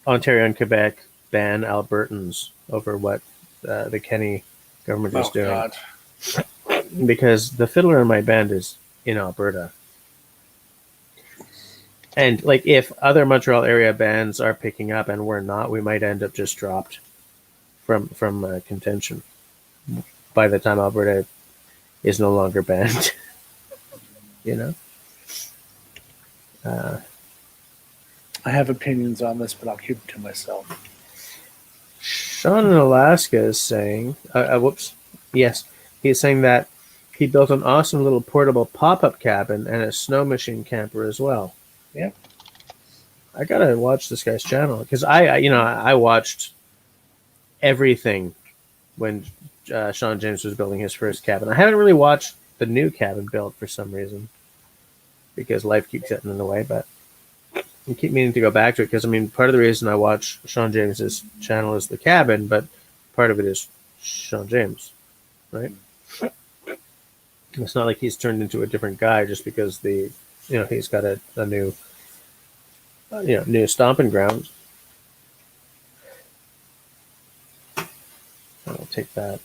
Ontario and Quebec ban Albertans over what the Kenny government is doing. God. Because the fiddler in my band is in Alberta. And if other Montreal area bands are picking up and we're not, we might end up just dropped from contention by the time Alberta is no longer banned. I have opinions on this, but I'll keep it to myself. Sean in Alaska is saying, yes, he's saying that he built an awesome little portable pop-up cabin and a snow machine camper as well. Yeah. I gotta watch this guy's channel because I watched everything when Sean James was building his first cabin. I haven't really watched the new cabin built for some reason. because life keeps getting in the way. But I keep meaning to go back to it because, I mean, part of the reason I watch Sean James's channel is The Cabin, but part of it is Sean James, right? It's not like he's turned into a different guy just because he's got a new, new stomping ground. I'll take that.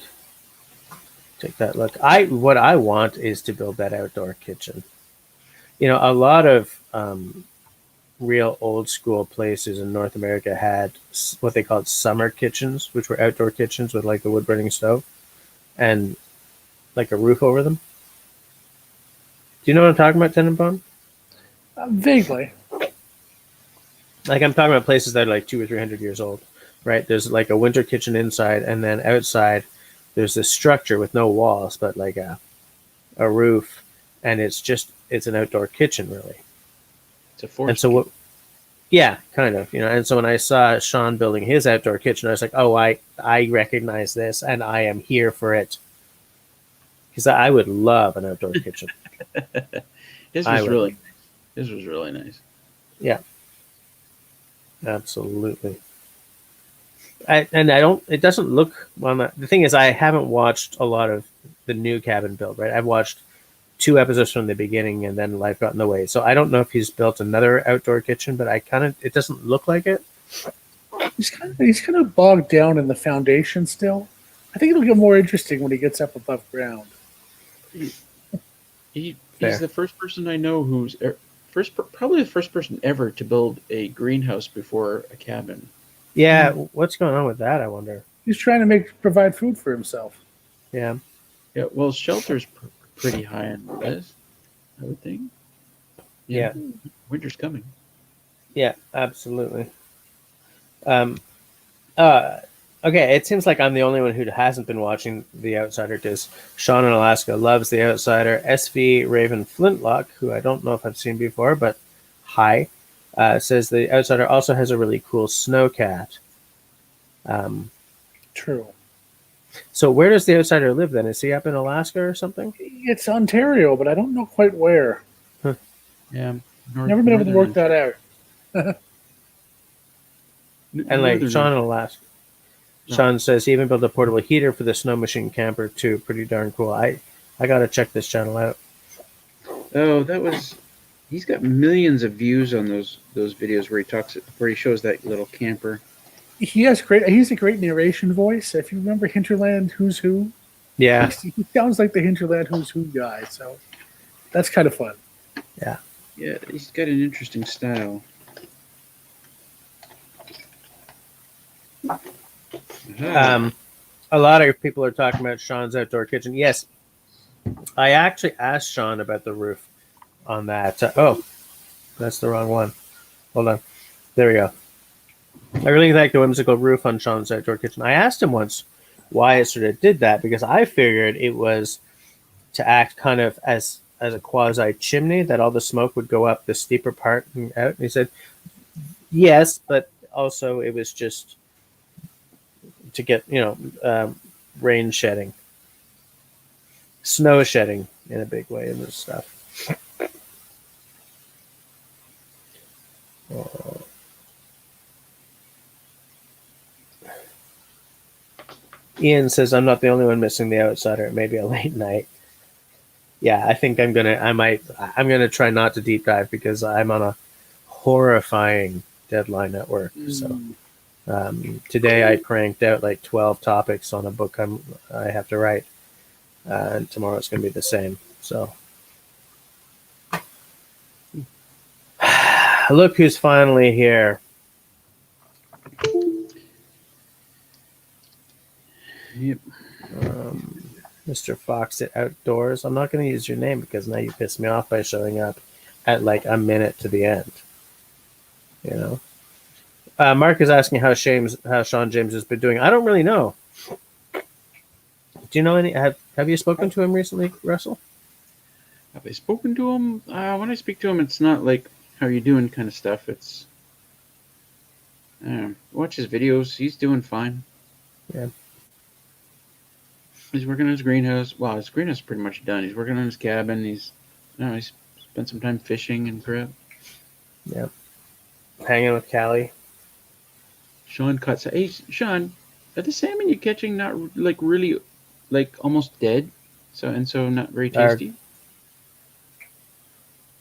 Take that look. What I want is to build that outdoor kitchen. A lot of real old school places in North America had what they called summer kitchens, which were outdoor kitchens with like the wood burning stove and like a roof over them. Do you know what I'm talking about, Tenenbaum? Vaguely. Like I'm talking about places that are like 200 or 300 years old, right? There's like a winter kitchen inside, and then outside there's this structure with no walls, but like a roof, and it's an outdoor kitchen, really. It's a forest. And so yeah, kind of, And so when I saw Sean building his outdoor kitchen, I was like, oh, I recognize this, and I am here for it, because I would love an outdoor kitchen. This was really nice. Yeah, absolutely. It doesn't look well. The thing is, I haven't watched a lot of the new cabin build, right? I've watched 2 episodes from the beginning, and then life got in the way. So I don't know if he's built another outdoor kitchen, but it doesn't look like it. He's kind of bogged down in the foundation still. I think it'll get more interesting when he gets up above ground. He's the first person I know probably the first person ever to build a greenhouse before a cabin. Yeah, what's going on with that, I wonder? He's trying to provide food for himself. Yeah. Yeah, well, shelter's pretty high on the list, I would think. Yeah. Winter's coming. Yeah, absolutely. Okay, it seems like I'm the only one who hasn't been watching The Outsider, because Sean in Alaska loves The Outsider. SV Raven Flintlock, who I don't know if I've seen before, but hi, says The Outsider also has a really cool snowcat. True. So where does The Outsider live then? Is he up in Alaska or something? It's Ontario, but I don't know quite where. Huh. Yeah. Never been able to work that out. And like Sean in Alaska. Sean says he even built a portable heater for the snow machine camper too. Pretty darn cool. I gotta check this channel out. Oh, he's got millions of views on those videos where he shows that little camper. He's a great narration voice. If you remember Hinterland Who's Who, yeah, he sounds like the Hinterland Who's Who guy. So that's kind of fun. Yeah, he's got an interesting style. A lot of people are talking about Sean's outdoor kitchen. Yes, I actually asked Sean about the roof on that. Oh, that's the wrong one. Hold on. There we go. I really like the whimsical roof on Sean's outdoor kitchen. I asked him once why it sort of did that, because I figured it was to act kind of as a quasi chimney, that all the smoke would go up the steeper part and out. And he said, yes, but also it was just to get, rain shedding, snow shedding in a big way in this stuff. Ian says, I'm not the only one missing The Outsider. It may be a late night. Yeah, I think I'm gonna try not to deep dive, because I'm on a horrifying deadline at work. So today I cranked out like 12 topics on a book I have to write, and tomorrow it's gonna be the same. So look who's finally here. Yep. Mr. Fox at Outdoors. I'm not going to use your name because now you pissed me off by showing up at like a minute to the end. Mark is asking how Sean James has been doing. I don't really know. Do you know any? Have you spoken to him recently, Russell? Have I spoken to him? When I speak to him, it's not like how you doing kind of stuff. It's watch his videos. He's doing fine. Yeah. He's working on his greenhouse. Well, his greenhouse is pretty much done. He's working on his cabin. He's spent some time fishing and crap. Yeah. Hanging with Callie. Sean cuts. Hey, Sean, are the salmon you're catching not like really, like almost dead? So not very tasty.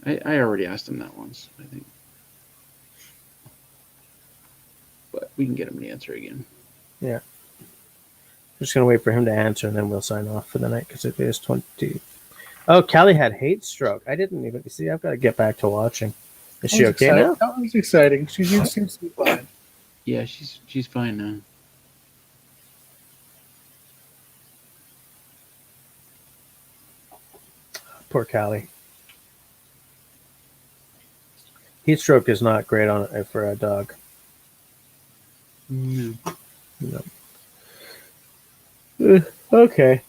I already asked him that once, I think, but we can get him the answer again. Yeah. I'm just gonna wait for him to answer, and then we'll sign off for the night because it is 20. Oh, Callie had hate stroke. I didn't even see. I've got to get back to watching. Is she okay now? That was exciting. She seems to be fine. Yeah, she's fine now. Poor Callie. Heat stroke is not great for a dog. No. No. Okay.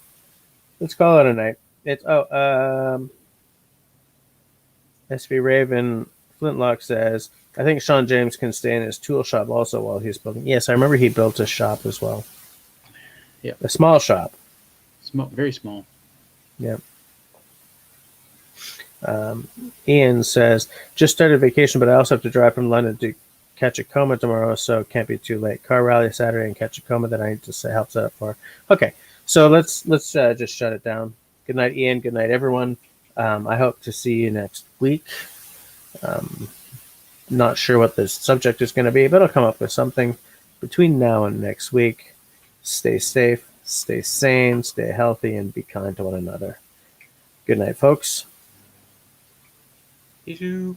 Let's call it a night. It's SB Raven Flintlock says, I think Sean James can stay in his tool shop also while he's building. Yes, I remember he built a shop as well. Yeah. A small shop. Small, very small. Yeah. Ian says, just started vacation, but I also have to drive from London to catch a coma tomorrow, so it can't be too late. Car rally Saturday and catch a coma that I need to help set up for. Okay, so let's just shut it down. Good night, Ian. Good night, everyone. I hope to see you next week. Not sure what the subject is going to be, but I'll come up with something between now and next week. Stay safe, stay sane, stay healthy, and be kind to one another. Good night, folks. YouTube.